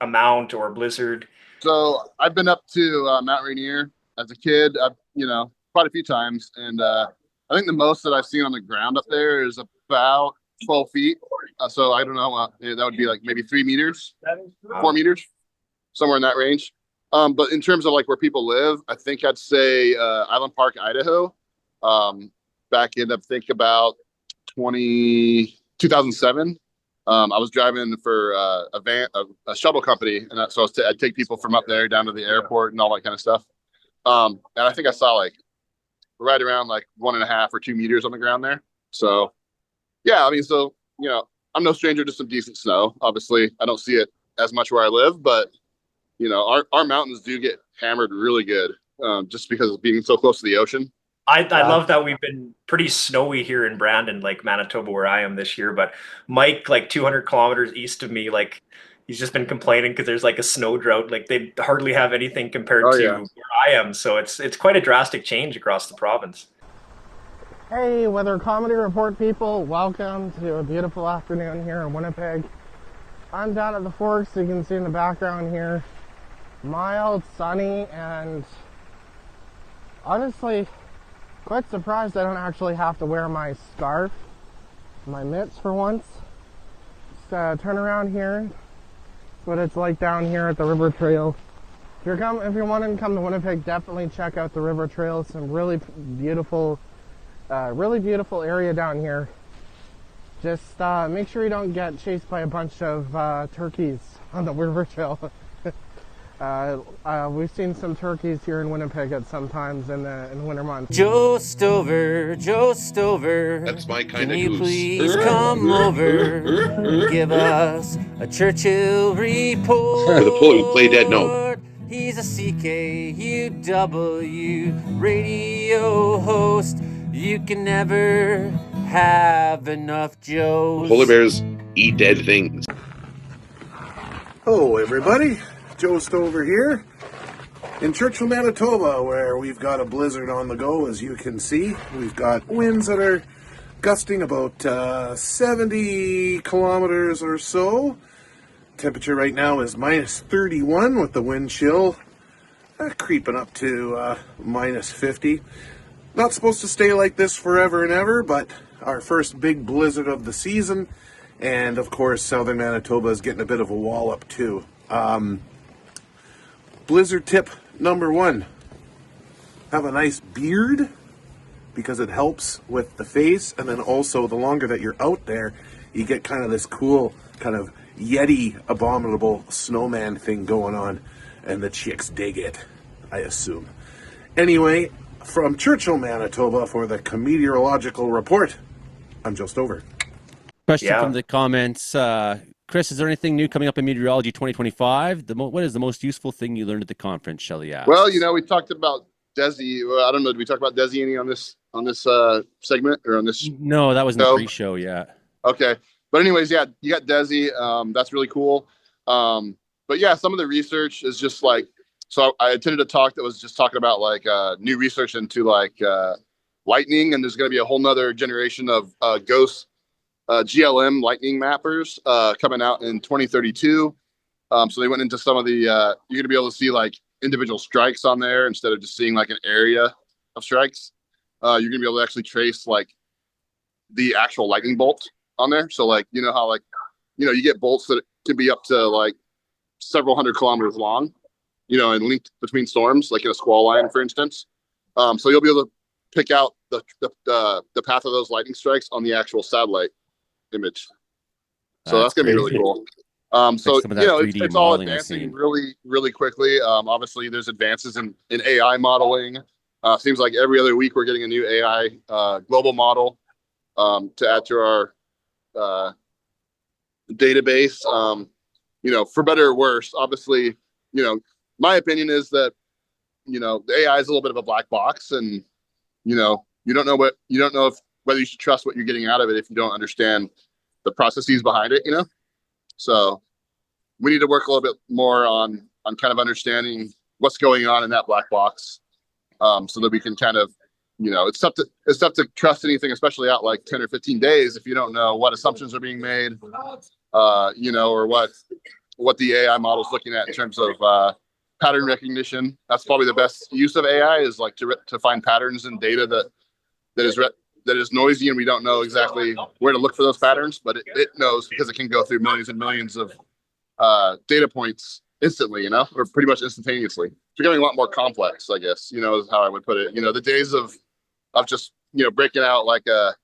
amount or blizzard? So I've been up to Mount Rainier as a kid, quite a few times. And I think the most that I've seen on the ground up there is about 12 feet. So I don't know. That would be like maybe 3 meters, 4 meters, somewhere in that range. But in terms of like where people live, I think I'd say Island Park, Idaho. Back in, I think about 2007. I was driving for a shuttle company, and so I'd take people from up there down to the airport and all that kind of stuff. And I think I saw like right around like 1.5 or 2 meters on the ground there. So yeah, I mean, so I'm no stranger to some decent snow. Obviously, I don't see it as much where I live, but our mountains do get hammered really good, just because of being so close to the ocean. I love that we've been pretty snowy here in Brandon, like Manitoba, where I am this year. But Mike, like 200 kilometers east of me, like he's just been complaining because there's like a snow drought. Like they hardly have anything compared to where I am. So it's quite a drastic change across the province. Hey, Weather Comedy Report people, welcome to a beautiful afternoon here in Winnipeg. I'm down at the Forks, you can see in the background here. Mild, sunny, and honestly, quite surprised I don't actually have to wear my scarf, my mitts for once. Just turn around here. That's what it's like down here at the river trail. If you're wanting to come to Winnipeg, definitely check out the river trail. Some really beautiful area down here. Just make sure you don't get chased by a bunch of turkeys on the river trail. We've seen some turkeys here in Winnipeg at some times in the winter months. Joe Stover, that's my kind of goose. Can you please come over, give us a Churchill report? For the play dead note. He's a CKUW radio host. You can never have enough Joes. Polar bears eat dead things. Hello, everybody. Joe Stover here in Churchill, Manitoba, where we've got a blizzard on the go, as you can see. We've got winds that are gusting about 70 kilometers or so. Temperature right now is minus 31 with the wind chill creeping up to minus 50. Not supposed to stay like this forever and ever, but our first big blizzard of the season. And of course, southern Manitoba is getting a bit of a wallop too. Blizzard tip number 1, have a nice beard because it helps with the face, and then also the longer that you're out there, you get kind of this cool kind of Yeti abominable snowman thing going on, and the chicks dig it, I assume. Anyway, from Churchill, Manitoba for the Meteorological Report, I'm Joe Stover. Question from the comments. Chris, is there anything new coming up in meteorology 2025? What is the most useful thing you learned at the conference, Shelley asks? Well, we talked about DESI. Well, I don't know. Did we talk about DESI any on this segment or on this? No, that was in the pre-show. Yeah. Okay, but anyways, yeah, you got DESI. That's really cool. But yeah, some of the research is just like. So I attended a talk that was just talking about like new research into like lightning, and there's going to be a whole nother generation of ghost GLM lightning mappers coming out in 2032. So they went into some of the you're going to be able to see like individual strikes on there instead of just seeing like an area of strikes. You're going to be able to actually trace like the actual lightning bolt on there. So like how like you get bolts that can be up to like several hundred kilometers long, and linked between storms, like in a squall line, for instance. So you'll be able to pick out the path of those lightning strikes on the actual satellite image. So that's going to be really cool. So it's all advancing really, really quickly. Obviously, there's advances in AI modeling. Seems like every other week we're getting a new AI global model to add to our database. For better or worse, obviously, my opinion is that the AI is a little bit of a black box, and you don't know whether you should trust what you're getting out of it if you don't understand the processes behind it. So we need to work a little bit more on kind of understanding what's going on in that black box, so that we can kind of it's tough to trust anything, especially out like 10 or 15 days if you don't know what assumptions are being made, or what the AI model is looking at in terms of pattern recognition. That's probably the best use of AI, is like to find patterns in data that is that is noisy and we don't know exactly where to look for those patterns, but it knows because it can go through millions and millions of data points instantly, or pretty much instantaneously. It's becoming a lot more complex, I guess, is how I would put it. The days of just, breaking out like a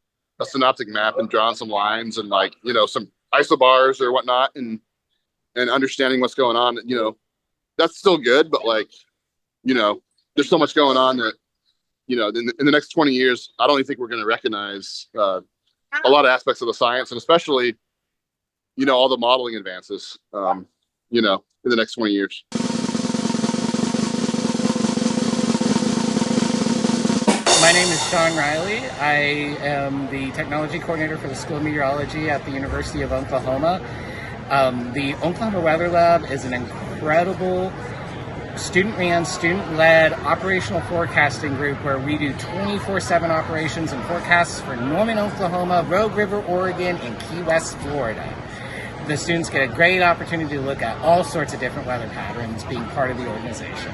synoptic map and drawing some lines and like, some isobars or whatnot and understanding what's going on, that's still good, but like, there's so much going on that, in the next 20 years, I don't even think we're going to recognize a lot of aspects of the science, and especially, all the modeling advances, in the next 20 years. My name is Sean Riley. I am the technology coordinator for the School of Meteorology at the University of Oklahoma. The Oklahoma Weather Lab is an incredible student-ran, student-led operational forecasting group where we do 24/7 operations and forecasts for Norman, Oklahoma, Rogue River, Oregon, and Key West, Florida. The students get a great opportunity to look at all sorts of different weather patterns being part of the organization.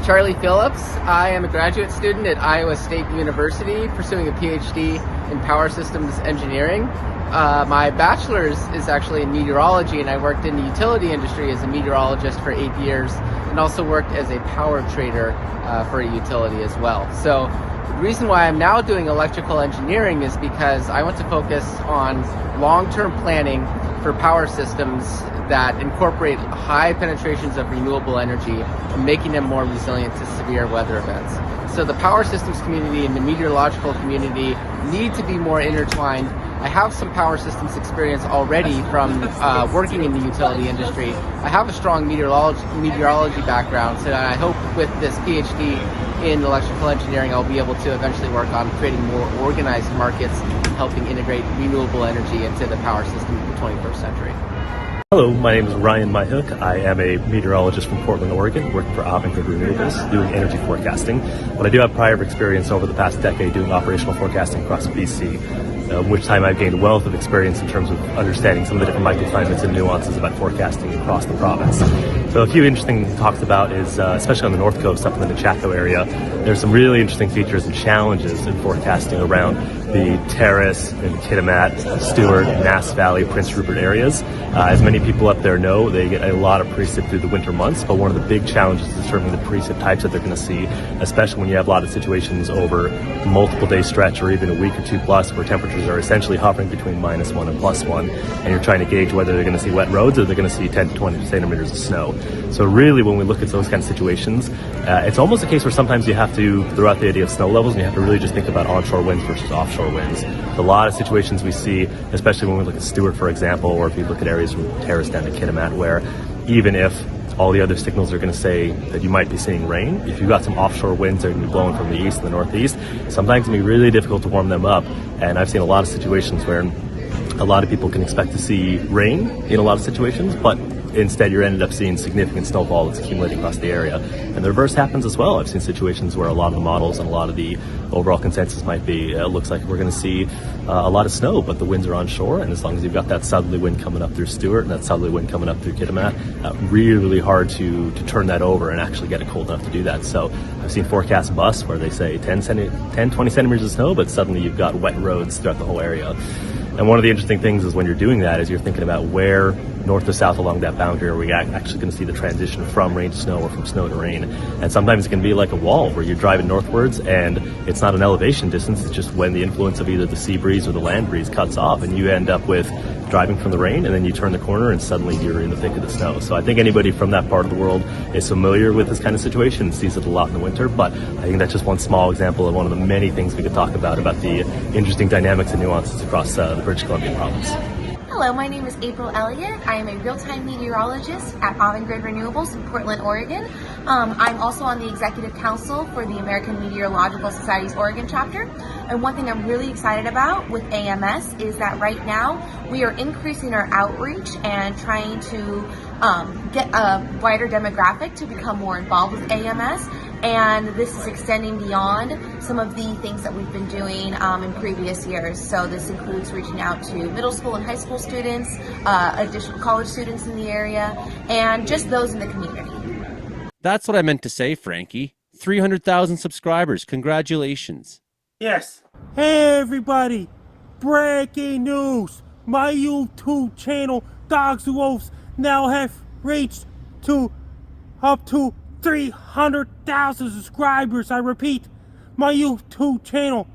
Charlie Phillips. I am a graduate student at Iowa State University pursuing a PhD in power systems engineering. My bachelor's is actually in meteorology, and I worked in the utility industry as a meteorologist for 8 years and also worked as a power trader for a utility as well. So the reason why I'm now doing electrical engineering is because I want to focus on long-term planning for power systems that incorporate high penetrations of renewable energy and making them more resilient to severe weather events. So the power systems community and the meteorological community need to be more intertwined. I have some power systems experience already from working in the utility industry. I have a strong meteorology background, so I hope with this PhD in electrical engineering, I'll be able to eventually work on creating more organized markets and helping integrate renewable energy into the power system of the 21st century. Hello, my name is Ryan Myhook. I am a meteorologist from Portland, Oregon, working for Avangrid Renewables, doing energy forecasting. But I do have prior experience over the past decade doing operational forecasting across BC, which time I've gained a wealth of experience in terms of understanding some of the different microclimates and nuances about forecasting across the province. So a few interesting talks about is, especially on the North Coast, up in the Chateau area, there's some really interesting features and challenges in forecasting around the Terrace and Kitimat, Stewart, Nass Valley, Prince Rupert areas. As many people up there know, they get a lot of precip through the winter months, but one of the big challenges is determining the precip types that they're going to see, especially when you have a lot of situations over multiple day stretch or even a week or two plus where temperatures are essentially hovering between -1 and +1, and you're trying to gauge whether they're going to see wet roads or they're going to see 10 to 20 centimeters of snow. So really, when we look at those kind of situations, it's almost a case where sometimes you have to throw out the idea of snow levels and you have to really just think about onshore winds versus offshore winds. There's a lot of situations we see, especially when we look at Stewart, for example, or if you look at areas from Terrace down to Kitimat, where even if all the other signals are going to say that you might be seeing rain, if you've got some offshore winds that are going to be blowing from the east and the northeast, sometimes it can be really difficult to warm them up. And I've seen a lot of situations where a lot of people can expect to see rain in a lot of situations, but instead you're ended up seeing significant snowfall that's accumulating across the area. And the reverse happens as well. I've seen situations where a lot of the models and a lot of the overall consensus might be, it looks like we're going to see a lot of snow, but the winds are onshore, and as long as you've got that southerly wind coming up through Stewart and that southerly wind coming up through Kitimat, really hard to turn that over and actually get it cold enough to do that. So I've seen forecasts bust where they say 10, 20 centimeters of snow, but suddenly you've got wet roads throughout the whole area. And one of the interesting things is when you're doing that is you're thinking about where north to south along that boundary are we actually going to see the transition from rain to snow or from snow to rain. And sometimes it can be like a wall where you're driving northwards and it's not an elevation distance, it's just when the influence of either the sea breeze or the land breeze cuts off and you end up with driving from the rain and then you turn the corner and suddenly you're in the thick of the snow. So I think anybody from that part of the world is familiar with this kind of situation and sees it a lot in the winter, but I think that's just one small example of one of the many things we could talk about the interesting dynamics and nuances across the British Columbia province. Hello, my name is April Elliott. I am a real-time meteorologist at Avangrid Renewables in Portland, Oregon. I'm also on the Executive Council for the American Meteorological Society's Oregon chapter. And one thing I'm really excited about with AMS is that right now we are increasing our outreach and trying to get a wider demographic to become more involved with AMS. And this is extending beyond some of the things that we've been doing in previous years. So this includes reaching out to middle school and high school students, additional college students in the area, and just those in the community. That's what I meant to say, Frankie. 300,000 subscribers. Congratulations. Yes. Hey everybody! Breaking news! My YouTube channel, Dogs and Wolves, now have reached up to 300,000 subscribers. I repeat, my YouTube channel,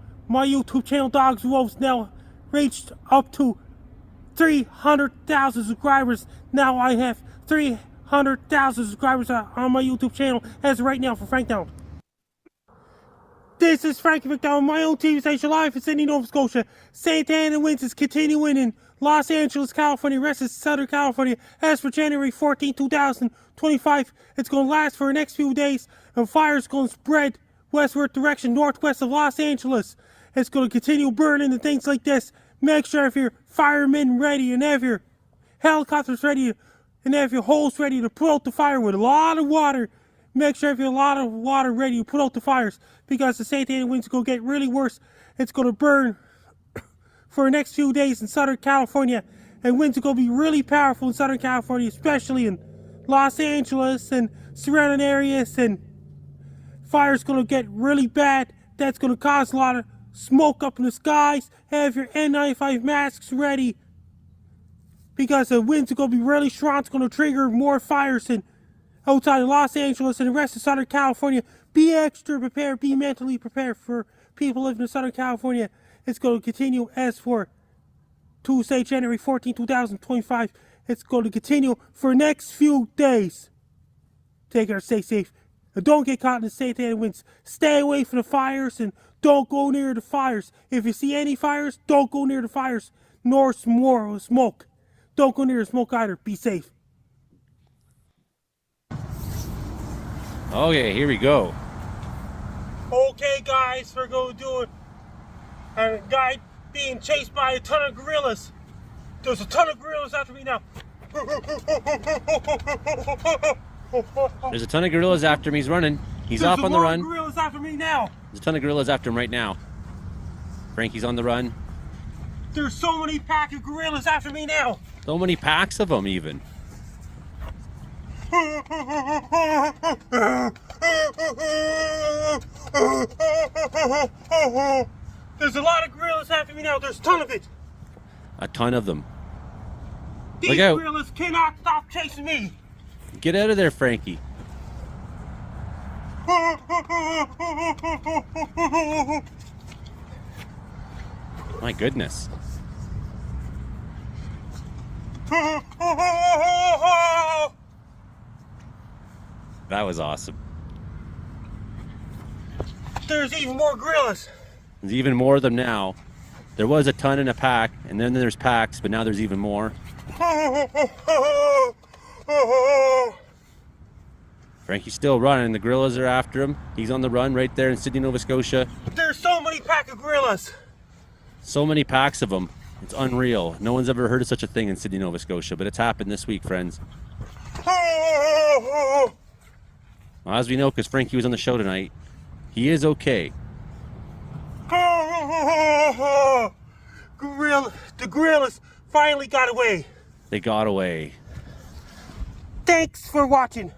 Dogs and Wolves, now reached up to 300,000 subscribers. Now I have 300,000 subscribers on my YouTube channel as of right now for Franktown. This is Frankie McDowell, my own TV station live in Sydney, Nova Scotia. St. Anna winds is continuing in Los Angeles, California, rest of Southern California. As for January 14, 2025, it's going to last for the next few days, and fire is going to spread westward direction, northwest of Los Angeles. It's going to continue burning and things like this. Make sure have your firemen ready and have your helicopters ready and have your hose ready to put out the fire with a lot of water. Make sure have a lot of water ready to put out the fires, because the St. Anna winds are going to get really worse. It's going to burn for the next few days in Southern California, and winds are going to be really powerful in Southern California, especially in Los Angeles and surrounding areas, and fire's going to get really bad. That's going to cause a lot of smoke up in the skies. Have your N95 masks ready, because the winds are going to be really strong. It's going to trigger more fires in outside of Los Angeles and the rest of Southern California. Be extra prepared, be mentally prepared for people living in Southern California. It's going to continue as for Tuesday, January 14, 2025. It's going to continue for the next few days. Take care, stay safe. And don't get caught in the St. Anna winds. Stay away from the fires and don't go near the fires. If you see any fires, don't go near the fires, nor more smoke. Don't go near the smoke either. Be safe. Okay, here we go. Okay, guys, we're going to do a guy being chased by a ton of gorillas. There's a ton of gorillas after me now. There's a ton of gorillas after him. He's running. He's off on the run. There's a lot of gorillas after me now. There's a ton of gorillas after him right now. Frankie's on the run. There's so many pack of gorillas after me now. So many packs of them even. There's a lot of gorillas after me now. There's a ton of it. A ton of them. These Look out. gorillas cannot stop chasing me. Get out of there, Frankie. My goodness. That was awesome. There's even more gorillas. There's even more of them now. There was a ton in a pack, and then there's packs, but now there's even more. Frankie's still running. The gorillas are after him. He's on the run right there in Sydney, Nova Scotia. There's so many pack of gorillas. So many packs of them. It's unreal. No one's ever heard of such a thing in Sydney, Nova Scotia, but it's happened this week, friends. Well, as we know, because Frankie was on the show tonight, he is okay. The gorillas finally got away. They got away. Thanks for watching.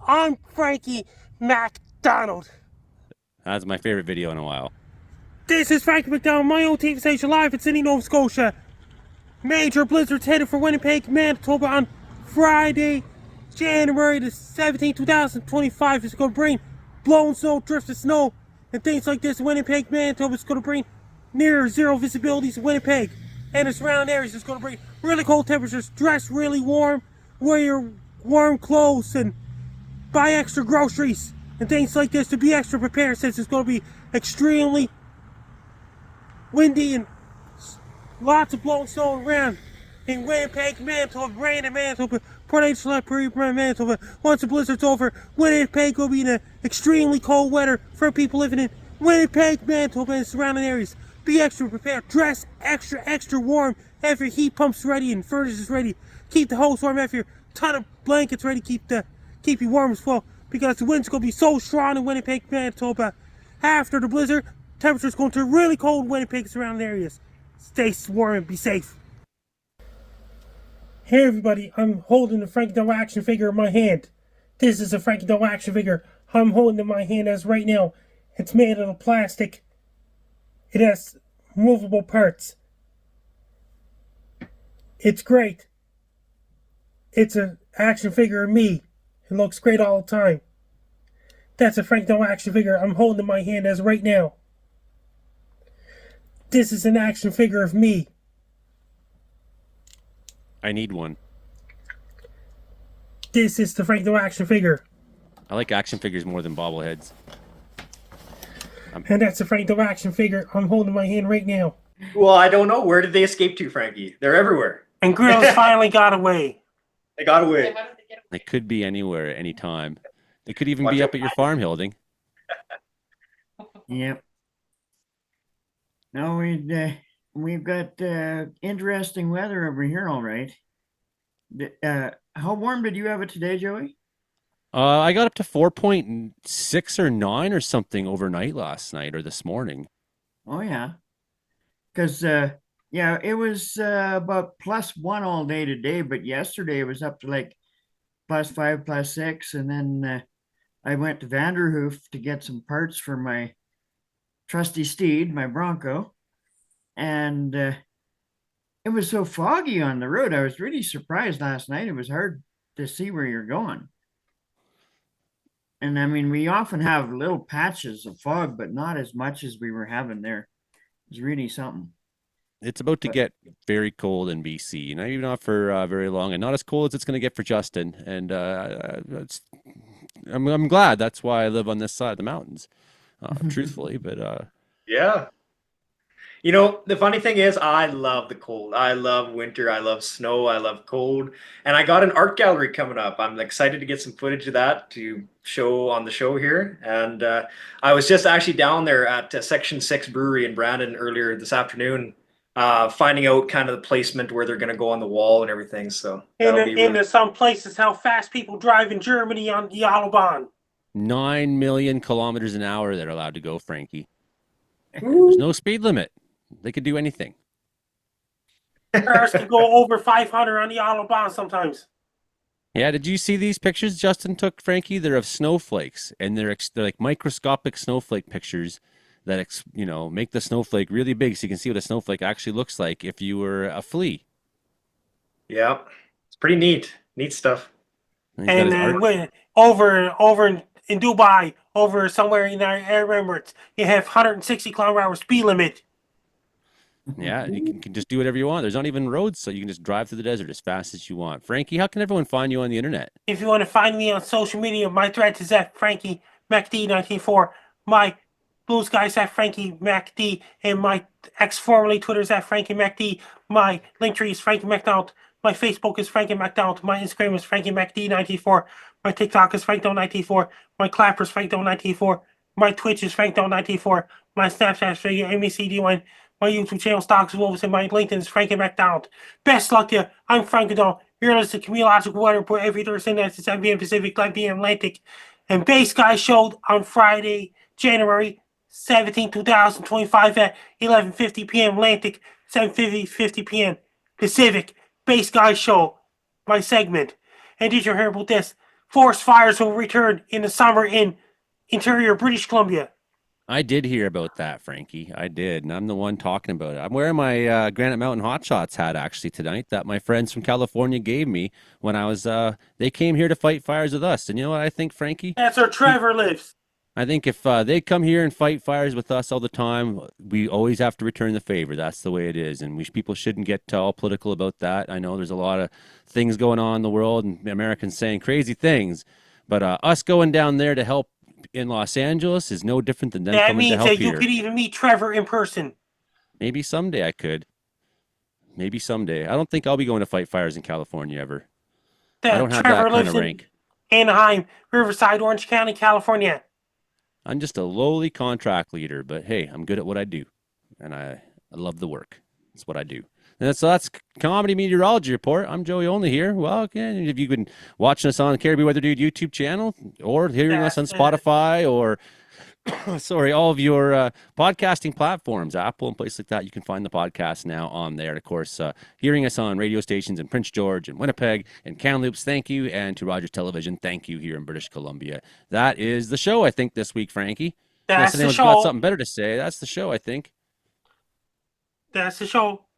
I'm Frankie MacDonald. That's my favorite video in a while. This is Frankie McDowell, my own TV station live in Sydney, Nova Scotia. Major blizzards headed for Winnipeg, Manitoba on Friday, January the 17th, 2025. It's going to bring blown snow, drifted snow, and things like this. Winnipeg, Manitoba is going to bring near zero visibilities in Winnipeg and the surrounding areas. It's going to bring really cold temperatures. Dress really warm, wear your warm clothes, and buy extra groceries and things like this to be extra prepared, since it's going to be extremely windy and lots of blowing snow around in Winnipeg, Manitoba, rain in Manitoba, Port Angela, Manitoba. Once the blizzard's over, Winnipeg will be in an extremely cold weather for people living in Winnipeg, Manitoba, and surrounding areas. Be extra prepared. Dress extra warm. Have your heat pumps ready and furnaces ready. Keep the hose warm. Have your ton of blankets ready. Keep you warm as well, because the wind's going to be so strong in Winnipeg, Manitoba. After the blizzard, temperature's going to really cold in Winnipeg and surrounding areas. Stay warm and be safe. Hey everybody, I'm holding the Frankie Doe action figure in my hand. This is a Frankie Doe action figure I'm holding in my hand as right now. It's made out of plastic. It has movable parts. It's great. It's an action figure of me. It looks great all the time. That's a Frank Dome action figure I'm holding in my hand as right now. This is an action figure of me. I need one. This is the Frank Dome action figure. I like action figures more than bobbleheads. And that's the Frank Dome action figure I'm holding in my hand right now. Well, I don't know. Where did they escape to, Frankie? They're everywhere. And Grills finally got away. They got away. They could be anywhere, anytime. They could even be up at your farm, Hilding. Yep. No, we've got interesting weather over here, all right. How warm did you have it today, Joey? I got up to 4.6 or 9 or something overnight last night or this morning. Oh, yeah. Because, yeah, it was about +1 all day today, but yesterday it was up to like +5, +6. And then I went to Vanderhoof to get some parts for my trusty steed, my Bronco. And it was so foggy on the road. I was really surprised last night. It was hard to see where you're going. And I mean, we often have little patches of fog, but not as much as we were having there. It's really something. It's about to get very cold in BC, and maybe not for very long, and not as cold as it's going to get for Justin. And I'm glad. That's why I live on this side of the mountains, truthfully. But yeah. You know, the funny thing is, I love the cold. I love winter. I love snow. I love cold. And I got an art gallery coming up. I'm excited to get some footage of that to show on the show here. And I was just actually down there at Section 6 Brewery in Brandon earlier this afternoon, finding out kind of the placement where they're going to go on the wall and everything. So In some places, how fast people drive in Germany on the Autobahn. 9 million kilometers an hour they're allowed to go, Frankie. There's no speed limit. They could do anything. Cars can go over 500 on the Autobahn sometimes. Yeah, did you see these pictures Justin took, Frankie? They're of snowflakes, and they're like microscopic snowflake pictures that make the snowflake really big, so you can see what a snowflake actually looks like if you were a flea. Yeah, it's pretty neat. Neat stuff. And then over in Dubai, over somewhere in the Arab Emirates, you have 160 km/h speed limit. Yeah, you can just do whatever you want. There's not even roads, so you can just drive through the desert as fast as you want. Frankie, how can everyone find you on the internet? If you want to find me on social media, my thread is at Frankie MacD94. My Blue Sky is at Frankie MacD, and my formerly Twitter is at Frankie MacD. My Linktree is Frankie McDonald. My Facebook is Frankie McDonald. My Instagram is Frankie MacD94. My TikTok is FrankDome94. My Clapper is FrankDome94. My Twitch is FrankDome94. My Snapchat is FrankieMCD1. My YouTube channel, Stocks Wolves, and my LinkedIn is Frankie McDonald. Best luck to you. I'm Frank Dome. You're listening to Meteorological Weather Report every Thursday night at 7 p.m. Pacific, 9 p.m. Atlantic. And Base Sky showed on Friday, January 17, 2025 at 11:50 p.m. Atlantic, 7:50 p.m. Pacific. Base Sky show, my segment. And did you hear about this? Forest fires will return in the summer in interior British Columbia. I did hear about that, Frankie. I did, and I'm the one talking about it. I'm wearing my Granite Mountain Hotshots hat actually tonight that my friends from California gave me when I was. They came here to fight fires with us, and you know what I think, Frankie? That's where Trevor lives. I think if they come here and fight fires with us all the time, we always have to return the favor. That's the way it is, and people shouldn't get all political about that. I know there's a lot of things going on in the world, and Americans saying crazy things, but us going down there to help in Los Angeles is no different than them coming to help here. That means that you could even meet Trevor in person. Maybe someday I could. Maybe someday. I don't think I'll be going to fight fires in California ever. I don't have that kind of rank. Anaheim, Riverside, Orange County, California. I'm just a lowly contract leader, but hey, I'm good at what I do, and I love the work. That's what I do. And that's Comedy Meteorology Report. I'm Joey Only here. Well, again, if you've been watching us on the Caribbean Weather Dude YouTube channel or hearing us on Spotify or, all of your podcasting platforms, Apple and places like that, you can find the podcast now on there. And of course, hearing us on radio stations in Prince George and Winnipeg and Kamloops, thank you. And to Rogers Television, thank you here in British Columbia. That is the show, I think, this week, Frankie. That's Unless anyone's got something better to say, that's the show, I think. That's the show.